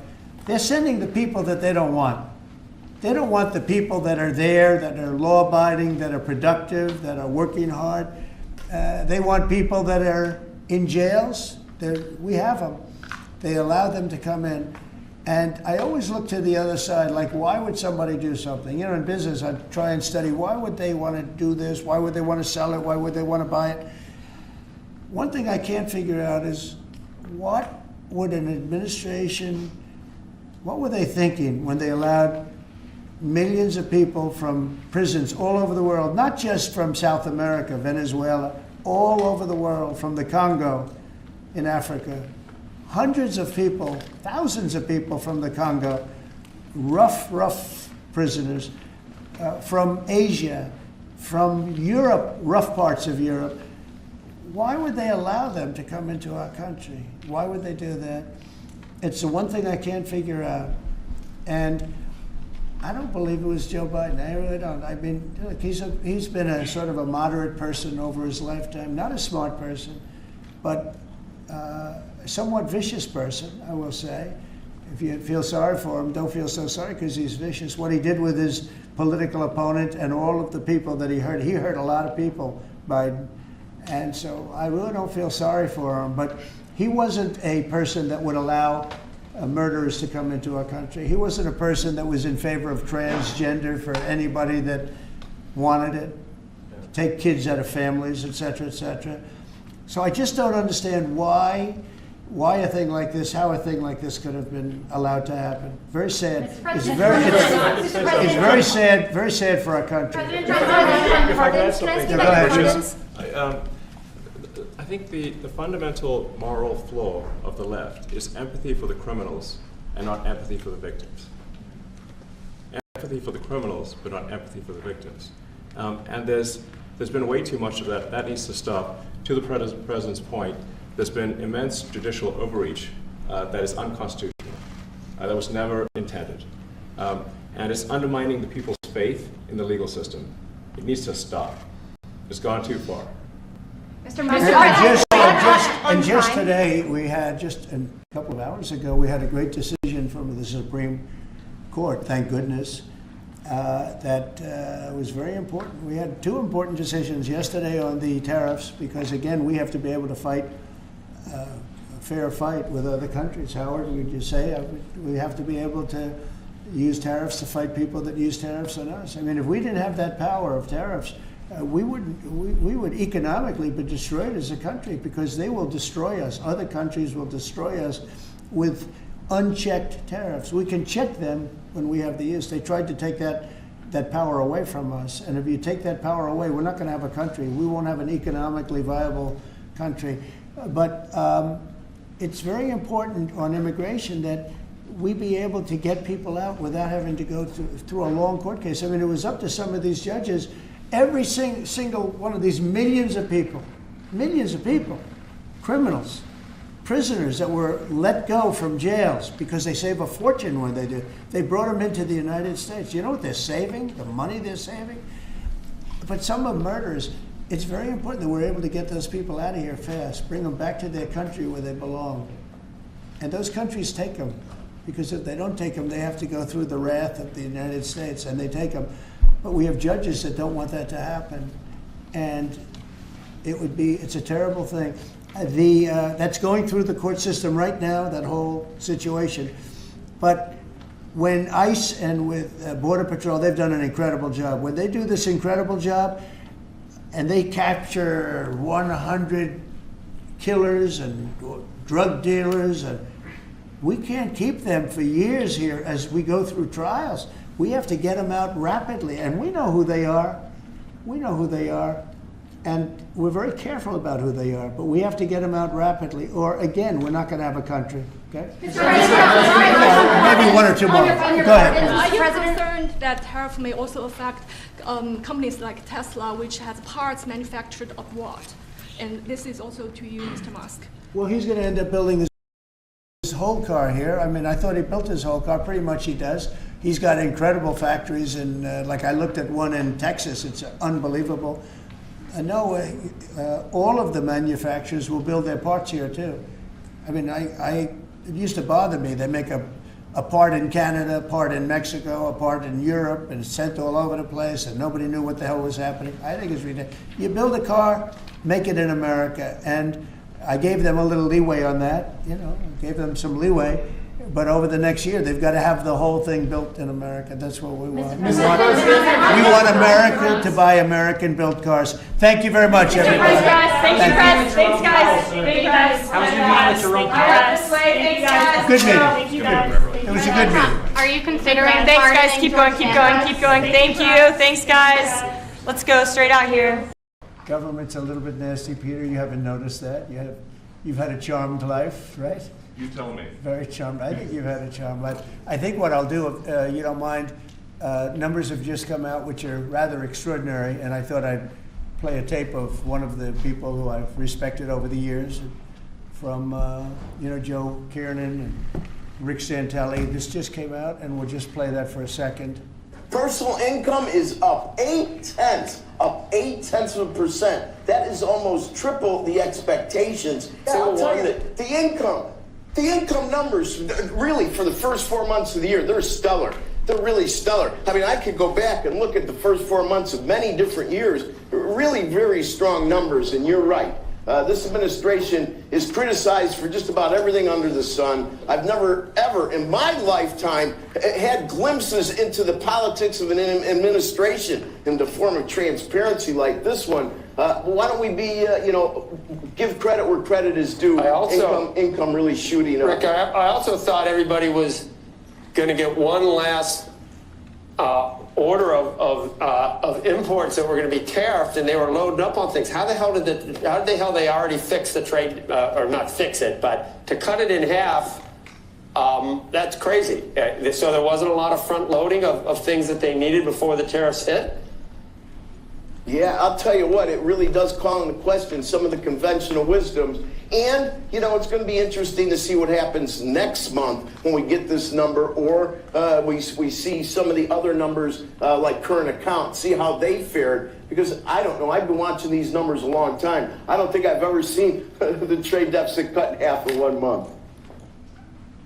They're sending the people that they don't want. They don't want the people that are there, that are law-abiding, that are productive, that are working hard. They want people that are in jails. We have them. They allow them to come in. And I always look to the other side, like, why would somebody do something? In business, I try and study, why would they want to do this? Why would they want to sell it? Why would they want to buy it? One thing I can't figure out is what would an administration, what were they thinking when they allowed millions of people from prisons all over the world, not just from South America, Venezuela, all over the world, from the Congo in Africa, hundreds of people, thousands of people from the Congo, rough prisoners, from Asia, from Europe, rough parts of Europe. Why would they allow them to come into our country? Why would they do that? It's the one thing I can't figure out. And I don't believe it was Joe Biden. I really don't. I mean, look, he's been a sort of a moderate person over his lifetime, not a smart person, but a somewhat vicious person, I will say. If you feel sorry for him, don't feel so sorry because he's vicious. What he did with his political opponent and all of the people that he hurt a lot of people, Biden. And so I really don't feel sorry for him, but he wasn't a person that would allow murderers to come into our country. He wasn't a person that was in favor of transgender for anybody that wanted it, take kids out of families, et cetera, et cetera. So I just don't understand why a thing like this, how a thing like this could have been allowed to happen. Very sad. It's very sad for our country. If I could add something, I think the fundamental moral flaw of the left is empathy for the criminals and not empathy for the victims. Empathy for the criminals, but not empathy for the victims. And there's been way too much of that. That needs to stop. To the president's point, there's been immense judicial overreach that is unconstitutional. That was never intended. And it's undermining the people's faith in the legal system. It needs to stop. It's gone too far. Mr. Musk, and just today, we had, just a couple of hours ago, we had a great decision from the Supreme Court, thank goodness, that was very important. We had two important decisions yesterday on the tariffs, because again, we have to be able to fight a fair fight with other countries. Howard, would you say we have to be able to use tariffs to fight people that use tariffs on us? I mean, if we didn't have that power of tariffs, we would economically be destroyed as a country, because they will destroy us. Other countries will destroy us with unchecked tariffs. We can check them when we have the use. They tried to take that power away from us. And if you take that power away, we're not going to have a country. We won't have an economically viable country. But it's very important on immigration that we be able to get people out without having to go through a long court case. I mean, it was up to some of these judges. Every single one of these millions of people, criminals, prisoners that were let go from jails because they save a fortune when they do. They brought them into the United States. You know what they're saving? The money they're saving? But some of murderers, it's very important that we're able to get those people out of here fast, bring them back to their country where they belong. And those countries take them. because if they don't take them, they have to go through the wrath of the United States, and they take them. But we have judges that don't want that to happen, and it's a terrible thing. That's going through the court system right now, that whole situation. But when ICE and with Border Patrol, they've done an incredible job. When they do this incredible job, and they capture 100 killers and drug dealers, and we can't keep them for years here as we go through trials. We have to get them out rapidly, and we know who they are. We know who they are, and we're very careful about who they are, but we have to get them out rapidly, or again, we're not going to have a country, okay? Maybe one or two more. Go ahead. Are you concerned that tariff may also affect companies like Tesla, which has parts manufactured abroad? And this is also to you, Mr. Musk. Well, he's going to end up building his whole car here. I mean, I thought he built his whole car. Pretty much he does. He's got incredible factories, and like I looked at one in Texas. It's unbelievable. No, all of the manufacturers will build their parts here too. I mean, it used to bother me. They make a part in Canada, a part in Mexico, a part in Europe, and it's sent all over the place, and nobody knew what the hell was happening. I think it's ridiculous. You build a car, make it in America, and I gave them a little leeway on that. Gave them some leeway. But over the next year, they've got to have the whole thing built in America. That's what we want. We want America to buy American-built cars. Thank you very much, everybody. Thank you, guys. Thanks, guys. Thank you, guys. How was your meeting with Jerome Powell? Thank you, guys. Good meeting. Thank you, guys. It was a good meeting. Are you considering Thanks, guys. pardoning Keep going, George keep Floyd? going, keep going. Thank you. Thanks, guys. Let's go straight out here. Government's a little bit nasty, Peter. You haven't noticed that. You've had a charmed life, right? You tell me. Very charmed. I think you've had a charmed life. I think what I'll do, if you don't mind, numbers have just come out which are rather extraordinary, and I thought I'd play a tape of one of the people who I've respected over the years, from Joe Kiernan and Rick Santelli. This just came out, and we'll just play that for a second. Personal income is up 0.8%. That is almost triple the expectations. And I'll tell you that the income numbers, really, for the first 4 months of the year, they're stellar. They're really stellar. I mean, I could go back and look at the first 4 months of many different years. Really very strong numbers, and you're right. This administration is criticized for just about everything under the sun. I've never, ever in my lifetime had glimpses into the politics of an administration in the form of transparency like this one. Why don't we be, give credit where credit is due? Income really shooting up. Rick, I also thought everybody was going to get one last order of imports that were going to be tariffed, and they were loading up on things. How the hell they already fix the trade, or not fix it, but to cut it in half? That's crazy. So there wasn't a lot of front loading of things that they needed before the tariffs hit. Yeah, I'll tell you what, it really does call into question some of the conventional wisdoms. And, it's going to be interesting to see what happens next month when we get this number, or we see some of the other numbers like current account, see how they fared. Because I don't know, I've been watching these numbers a long time. I don't think I've ever seen the trade deficit cut in half in 1 month.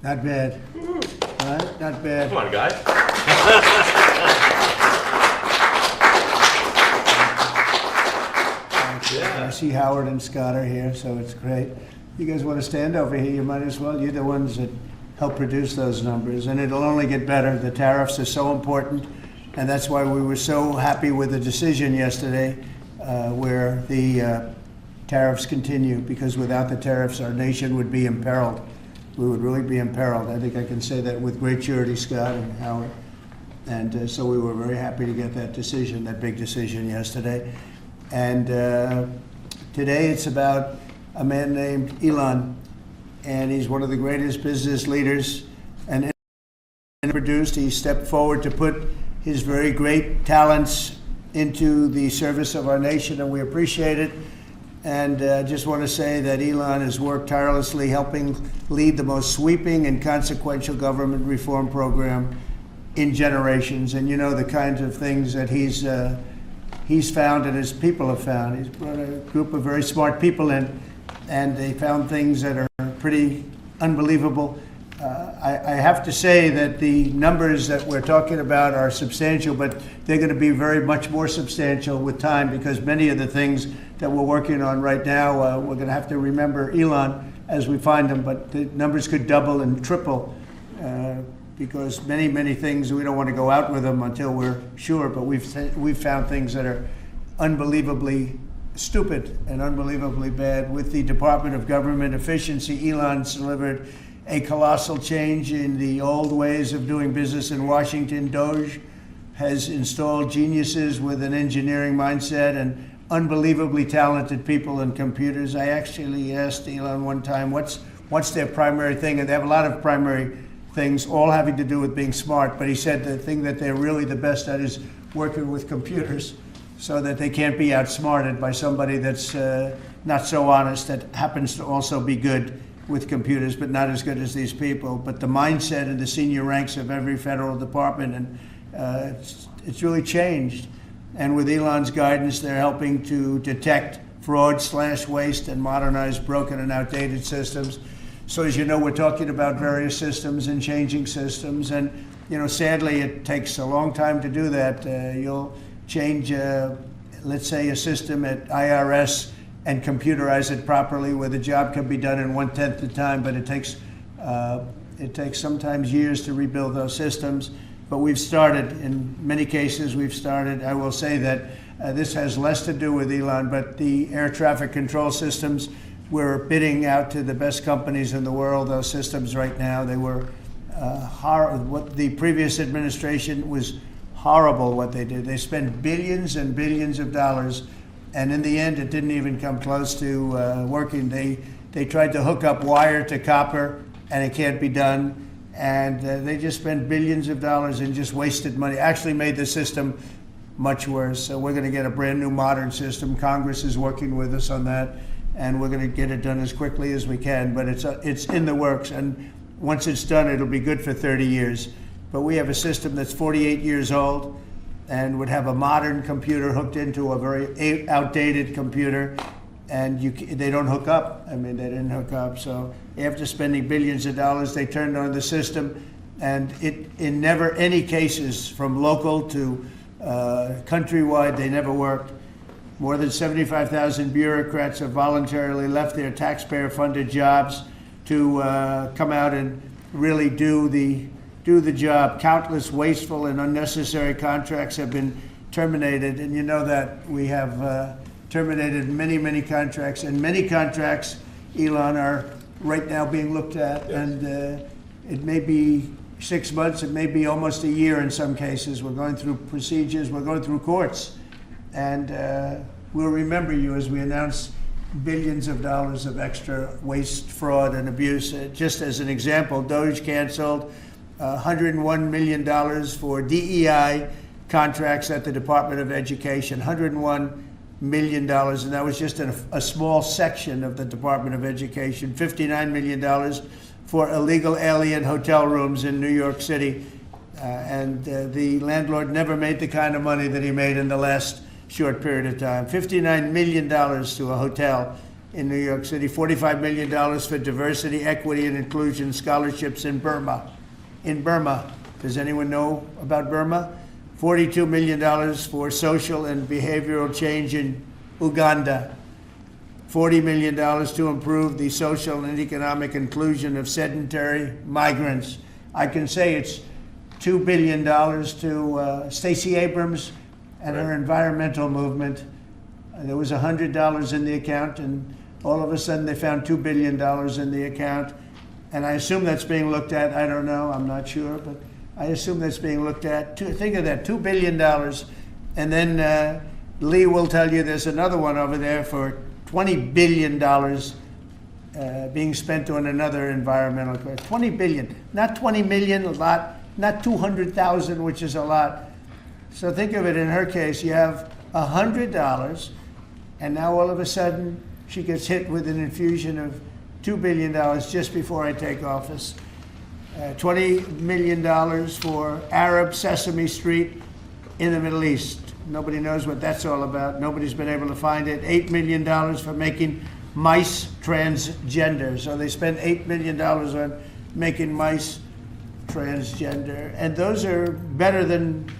Not bad. Right? Not bad. Come on, guys. I see Howard and Scott are here, so it's great. You guys want to stand over here? You might as well. You're the ones that help produce those numbers, and it'll only get better. The tariffs are so important, and that's why we were so happy with the decision yesterday where the tariffs continue, because without the tariffs, our nation would be imperiled. We would really be imperiled. I think I can say that with great surety, Scott and Howard. And so we were very happy to get that decision, that big decision yesterday. And today it's about a man named Elon, and he's one of the greatest business leaders and produced. He stepped forward to put his very great talents into the service of our nation, and we appreciate it. And I just want to say that Elon has worked tirelessly helping lead the most sweeping and consequential government reform program in generations. And the kinds of things that he's found and his people have found. He's brought a group of very smart people in, and they found things that are pretty unbelievable. I have to say that the numbers that we're talking about are substantial, but they're going to be very much more substantial with time, because many of the things that we're working on right now, we're going to have to remember Elon as we find them, but the numbers could double and triple because many things, we don't want to go out with them until we're sure, but we've found things that are unbelievably stupid and unbelievably bad. With the Department of Government Efficiency, Elon's delivered a colossal change in the old ways of doing business in Washington. Doge has installed geniuses with an engineering mindset and unbelievably talented people in computers. I actually asked Elon one time, what's their primary thing? And they have a lot of primary things, all having to do with being smart. But he said the thing that they're really the best at is working with computers, so that they can't be outsmarted by somebody that's not so honest, that happens to also be good with computers, but not as good as these people. But the mindset in the senior ranks of every federal department, and it's really changed. And with Elon's guidance, they're helping to detect fraud/waste and modernize broken and outdated systems. So as you know, we're talking about various systems and changing systems. And sadly, it takes a long time to do that. You'll change, let's say, a system at IRS and computerize it properly, where the job can be done in 1/10 the time, but it takes sometimes years to rebuild those systems. But we've started, in many cases, I will say that this has less to do with Elon, but the air traffic control systems, we're bidding out to the best companies in the world, those systems right now. They were what the previous administration was horrible what they did. They spent billions and billions of dollars, and in the end, it didn't even come close to working. They tried to hook up wire to copper, and it can't be done. And they just spent billions of dollars and just wasted money. Actually made the system much worse. So we're going to get a brand new modern system. Congress is working with us on that, and we're going to get it done as quickly as we can. But it's in the works, and once it's done, it'll be good for 30 years. But we have a system that's 48 years old and would have a modern computer hooked into a very outdated computer, and they don't hook up. I mean, they didn't hook up. So after spending billions of dollars, they turned on the system, and in never any cases, from local to countrywide, they never worked. More than 75,000 bureaucrats have voluntarily left their taxpayer-funded jobs to come out and really do the job. Countless wasteful and unnecessary contracts have been terminated, and you know that we have terminated many contracts, and many contracts, Elon, are right now being looked at, and it may be 6 months, it may be almost a year in some cases. We're going through procedures, we're going through courts, and we'll remember you as we announce billions of dollars of extra waste, fraud, and abuse. Just as an example, Doge canceled $101 million for DEI contracts at the Department of Education, $101 million, and that was just a small section of the Department of Education. $59 million for illegal alien hotel rooms in New York City, and the landlord never made the kind of money that he made in the last short period of time. $59 million to a hotel in New York City. $45 million for diversity, equity, and inclusion scholarships in Burma. In Burma, does anyone know about Burma? $42 million for social and behavioral change in Uganda. $40 million to improve the social and economic inclusion of sedentary migrants. I can say it's $2 billion to Stacey Abrams and her environmental movement. There was $100 in the account, and all of a sudden they found $2 billion in the account. And I assume that's being looked at. I don't know, I'm not sure, but I assume that's being looked at. Think of that, $2 billion. And then Lee will tell you there's another one over there for $20 billion being spent on another environmental cause. $20 billion, not 20 million, a lot, not 200,000, which is a lot. So think of it, in her case, you have $100, and now all of a sudden she gets hit with an infusion of $2 billion just before I take office. $20 million for Arab Sesame Street in the Middle East. Nobody knows what that's all about. Nobody's been able to find it. $8 million for making mice transgender. So they spent $8 million on making mice transgender. And those are better than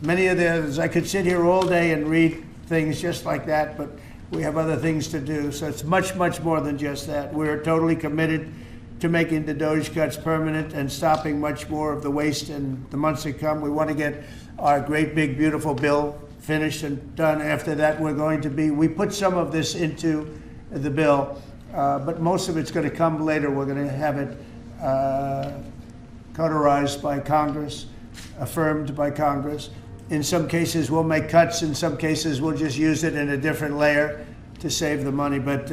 many of the others. I could sit here all day and read things just like that, but we have other things to do. So it's much, much more than just that. We're totally committed to making the DOGE cuts permanent and stopping much more of the waste in the months to come. We want to get our great, big, beautiful bill finished and done. After that, we put some of this into the bill, but most of it's going to come later. We're going to have it cauterized by Congress, affirmed by Congress. In some cases, we'll make cuts. In some cases, we'll just use it in a different layer to save the money. But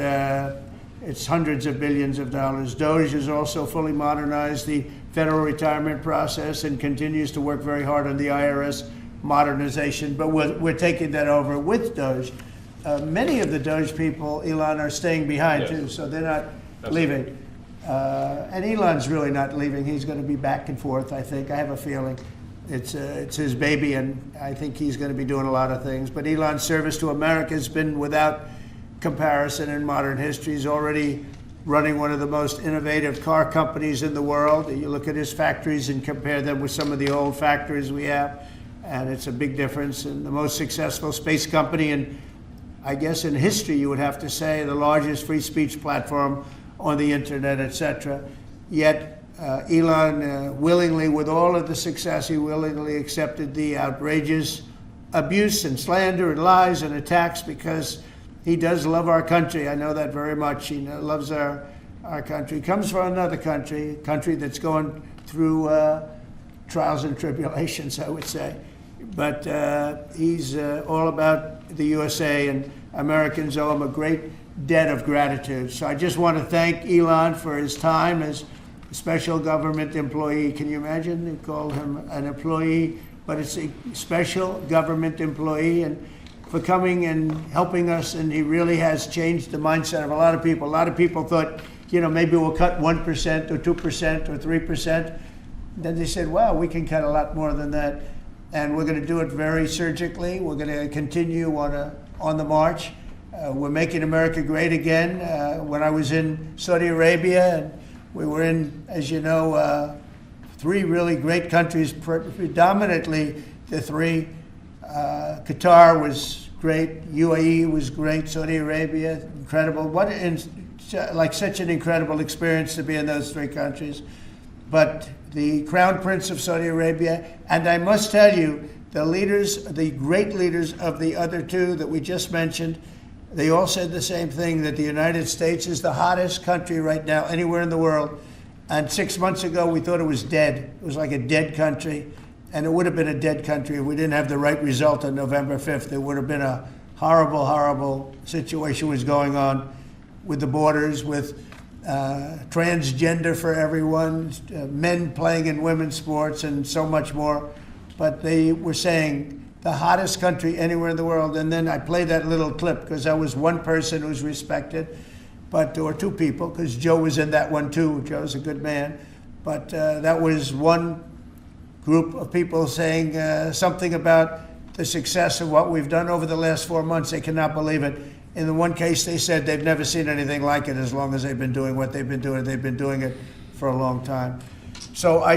it's hundreds of billions of dollars. DOGE has also fully modernized the federal retirement process and continues to work very hard on the IRS modernization. But we're taking that over with DOGE. Many of the DOGE people, Elon, are staying behind too, so they're not leaving. And Elon's really not leaving. He's going to be back and forth, I think. I have a feeling. It's his baby, and I think he's going to be doing a lot of things. But Elon's service to America has been without comparison in modern history. He's already running one of the most innovative car companies in the world. You look at his factories and compare them with some of the old factories we have, and it's a big difference. And the most successful space company, and I guess in history you would have to say the largest free speech platform on the internet, etc. Yet Elon willingly, with all of the success, he willingly accepted the outrageous abuse and slander and lies and attacks because he does love our country. I know that very much. He loves our country. He comes from another country, a country that's going through trials and tribulations, I would say. But he's all about the USA, and Americans owe him a great debt of gratitude. So I just want to thank Elon for his time as a special government employee. Can you imagine? They call him an employee, but it's a special government employee, and for coming and helping us. And he really has changed the mindset of a lot of people. A lot of people thought, maybe we'll cut 1% or 2% or 3%. Then they said, wow, we can cut a lot more than that. And we're going to do it very surgically. We're going to continue on the march. We're making America great again. When I was in Saudi Arabia, and we were in, as you know, 3 really great countries, predominantly the 3. Qatar was great, UAE was great, Saudi Arabia, incredible. Such an incredible experience to be in those 3 countries. But the Crown Prince of Saudi Arabia, and I must tell you, the great leaders of the other 2 that we just mentioned, they all said the same thing, that the United States is the hottest country right now anywhere in the world. And 6 months ago, we thought it was dead. It was like a dead country. And it would have been a dead country if we didn't have the right result on November 5th. It would have been a horrible, horrible situation was going on with the borders, with transgender for everyone, men playing in women's sports, and so much more. But they were saying the hottest country anywhere in the world. And then I played that little clip because I was one person who's respected, or 2 people, because Joe was in that one too. Joe's a good man. But that was one group of people saying something about the success of what we've done over the last 4 months. They cannot believe it. In the one case, they said they've never seen anything like it as long as they've been doing what they've been doing. They've been doing it for a long time. So I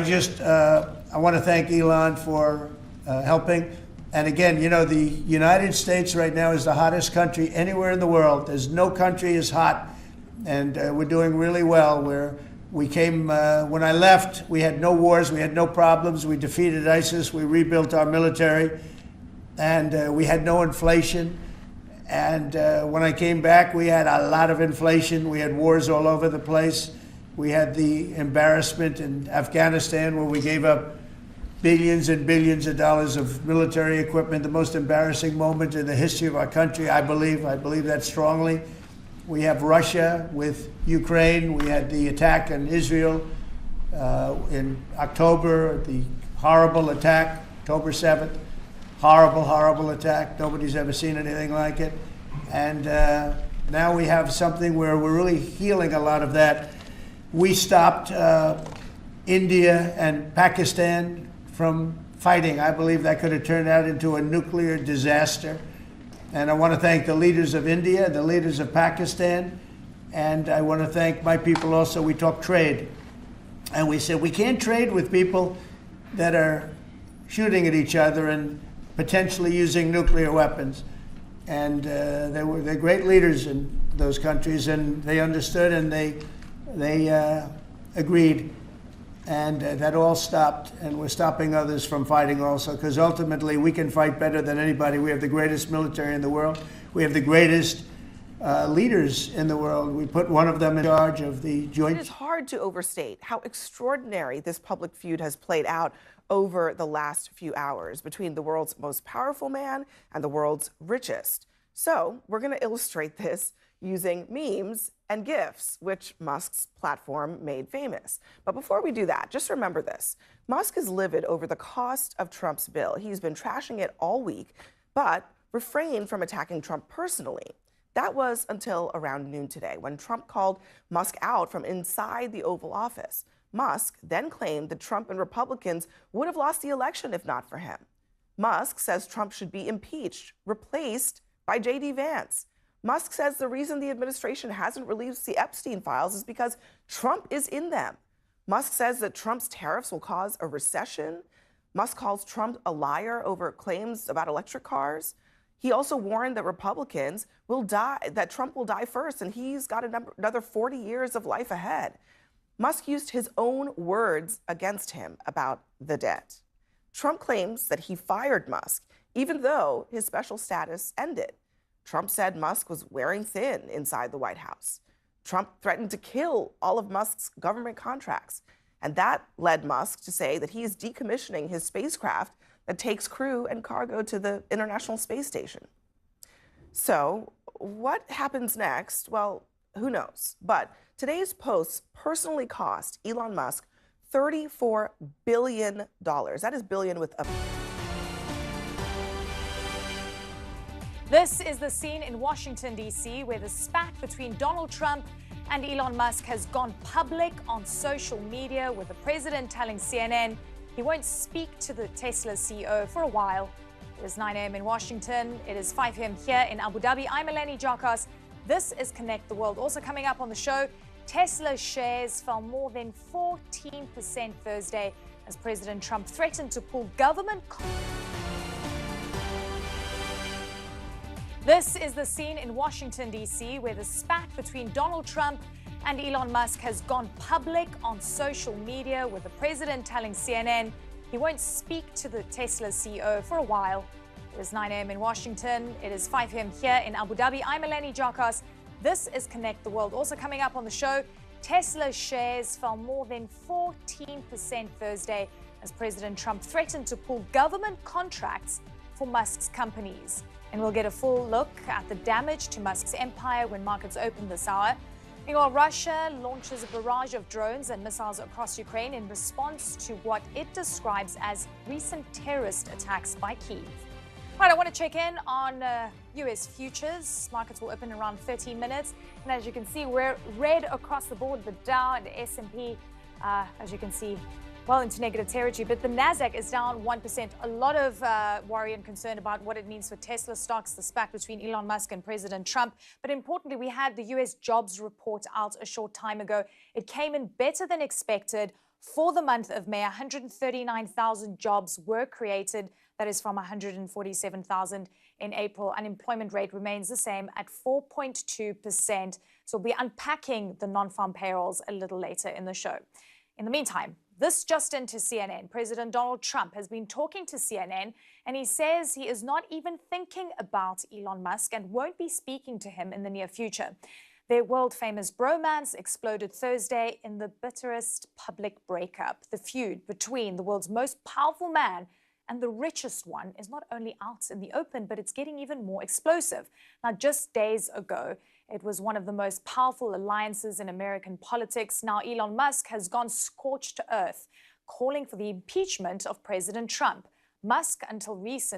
want to thank Elon for helping. And again, the United States right now is the hottest country anywhere in the world. There's no country as hot, and we're doing really well. When I left, we had no wars, we had no problems. We defeated ISIS, we rebuilt our military, and we had no inflation. And when I came back, we had a lot of inflation. We had wars all over the place. We had the embarrassment in Afghanistan where we gave up billions and billions of dollars of military equipment, the most embarrassing moment in the history of our country, I believe. I believe that strongly. We have Russia with Ukraine. We had the attack on Israel in October, the horrible attack, October 7th. Horrible, horrible attack. Nobody's ever seen anything like it. And now we have something where we're really healing a lot of that. We stopped India and Pakistan from fighting. I believe that could have turned out into a nuclear disaster. And I want to thank the leaders of India, the leaders of Pakistan, and I want to thank my people also. We talk trade. And we said, we can't trade with people that are shooting at each other and potentially using nuclear weapons. And they're great leaders in those countries, and they understood, and they agreed. And that all stopped, and we're stopping others from fighting also, because ultimately we can fight better than anybody. We have the greatest military in the world. We have the greatest leaders in the world. We put one of them in charge of the joint. It is hard to overstate how extraordinary this public feud has played out over the last few hours between the world's most powerful man and the world's richest. So we're going to illustrate this using memes and GIFs, which Musk's platform made famous. But before we do that, just remember this. Musk is livid over the cost of Trump's bill. He's been trashing it all week, but refrained from attacking Trump personally. That was until around noon today, when Trump called Musk out from inside the Oval Office. Musk then claimed that Trump and Republicans would have lost the election if not for him. Musk says Trump should be impeached, replaced by J.D. Vance. Musk says the reason the administration hasn't released the Epstein files is because Trump is in them. Musk says that Trump's tariffs will cause a recession. Musk calls Trump a liar over claims about electric cars. He also warned that Republicans will die, that Trump will die first, and he's got another 40 years of life ahead. Musk used his own words against him about the debt. Trump claims that he fired Musk, even though his special status ended. Trump said Musk was wearing thin inside the White House. Trump threatened to kill all of Musk's government contracts. And that led Musk to say that he is decommissioning his spacecraft that takes crew and cargo to the International Space Station. So what happens next? Well, who knows? But today's posts personally cost Elon Musk $34 billion. That is billion with a... This is the scene in Washington, D.C., where the spat between Donald Trump and Elon Musk has gone public on social media, with the president telling CNN he won't speak to the Tesla CEO for a while. It is 9 a.m. in Washington. It is 5 p.m. here in Abu Dhabi. I'm Eleni Jarkas. This is Connect the World. Also coming up on the show, Tesla shares fell more than 14% Thursday as President Trump threatened to pull government... This is the scene in Washington, D.C., where the spat between Donald Trump and Elon Musk has gone public on social media, with the president telling CNN he won't speak to the Tesla CEO for a while. It is 9 a.m. in Washington. It is 5 p.m. here in Abu Dhabi. I'm Eleni Jarkas. This is Connect the World. Also coming up on the show, Tesla shares fell more than 14% Thursday as President Trump threatened to pull government contracts for Musk's companies. And we'll get a full look at the damage to Musk's empire when markets open this hour. Meanwhile, Russia launches a barrage of drones and missiles across Ukraine in response to what it describes as recent terrorist attacks by Kyiv. All right, I want to check in on U.S. futures. Markets will open in around 13 minutes. And as you can see, we're red across the board. The Dow and the S&P, as you can see, well into negative territory, but the Nasdaq is down 1%. A lot of worry and concern about what it means for Tesla stocks, the spat between Elon Musk and President Trump. But importantly, we had the U.S. jobs report out a short time ago. It came in better than expected. For the month of May, 139,000 jobs were created. That is from 147,000 in April. Unemployment rate remains the same at 4.2%. So we'll be unpacking the non-farm payrolls a little later in the show. In the meantime, this just into CNN. President Donald Trump has been talking to CNN, and he says he is not even thinking about Elon Musk and won't be speaking to him in the near future. Their world-famous bromance exploded Thursday in the bitterest public breakup. The feud between the world's most powerful man and the richest one is not only out in the open, but it's getting even more explosive. Now, just days ago, it was one of the most powerful alliances in American politics. Now, Elon Musk has gone scorched to earth, calling for the impeachment of President Trump. Musk, until recent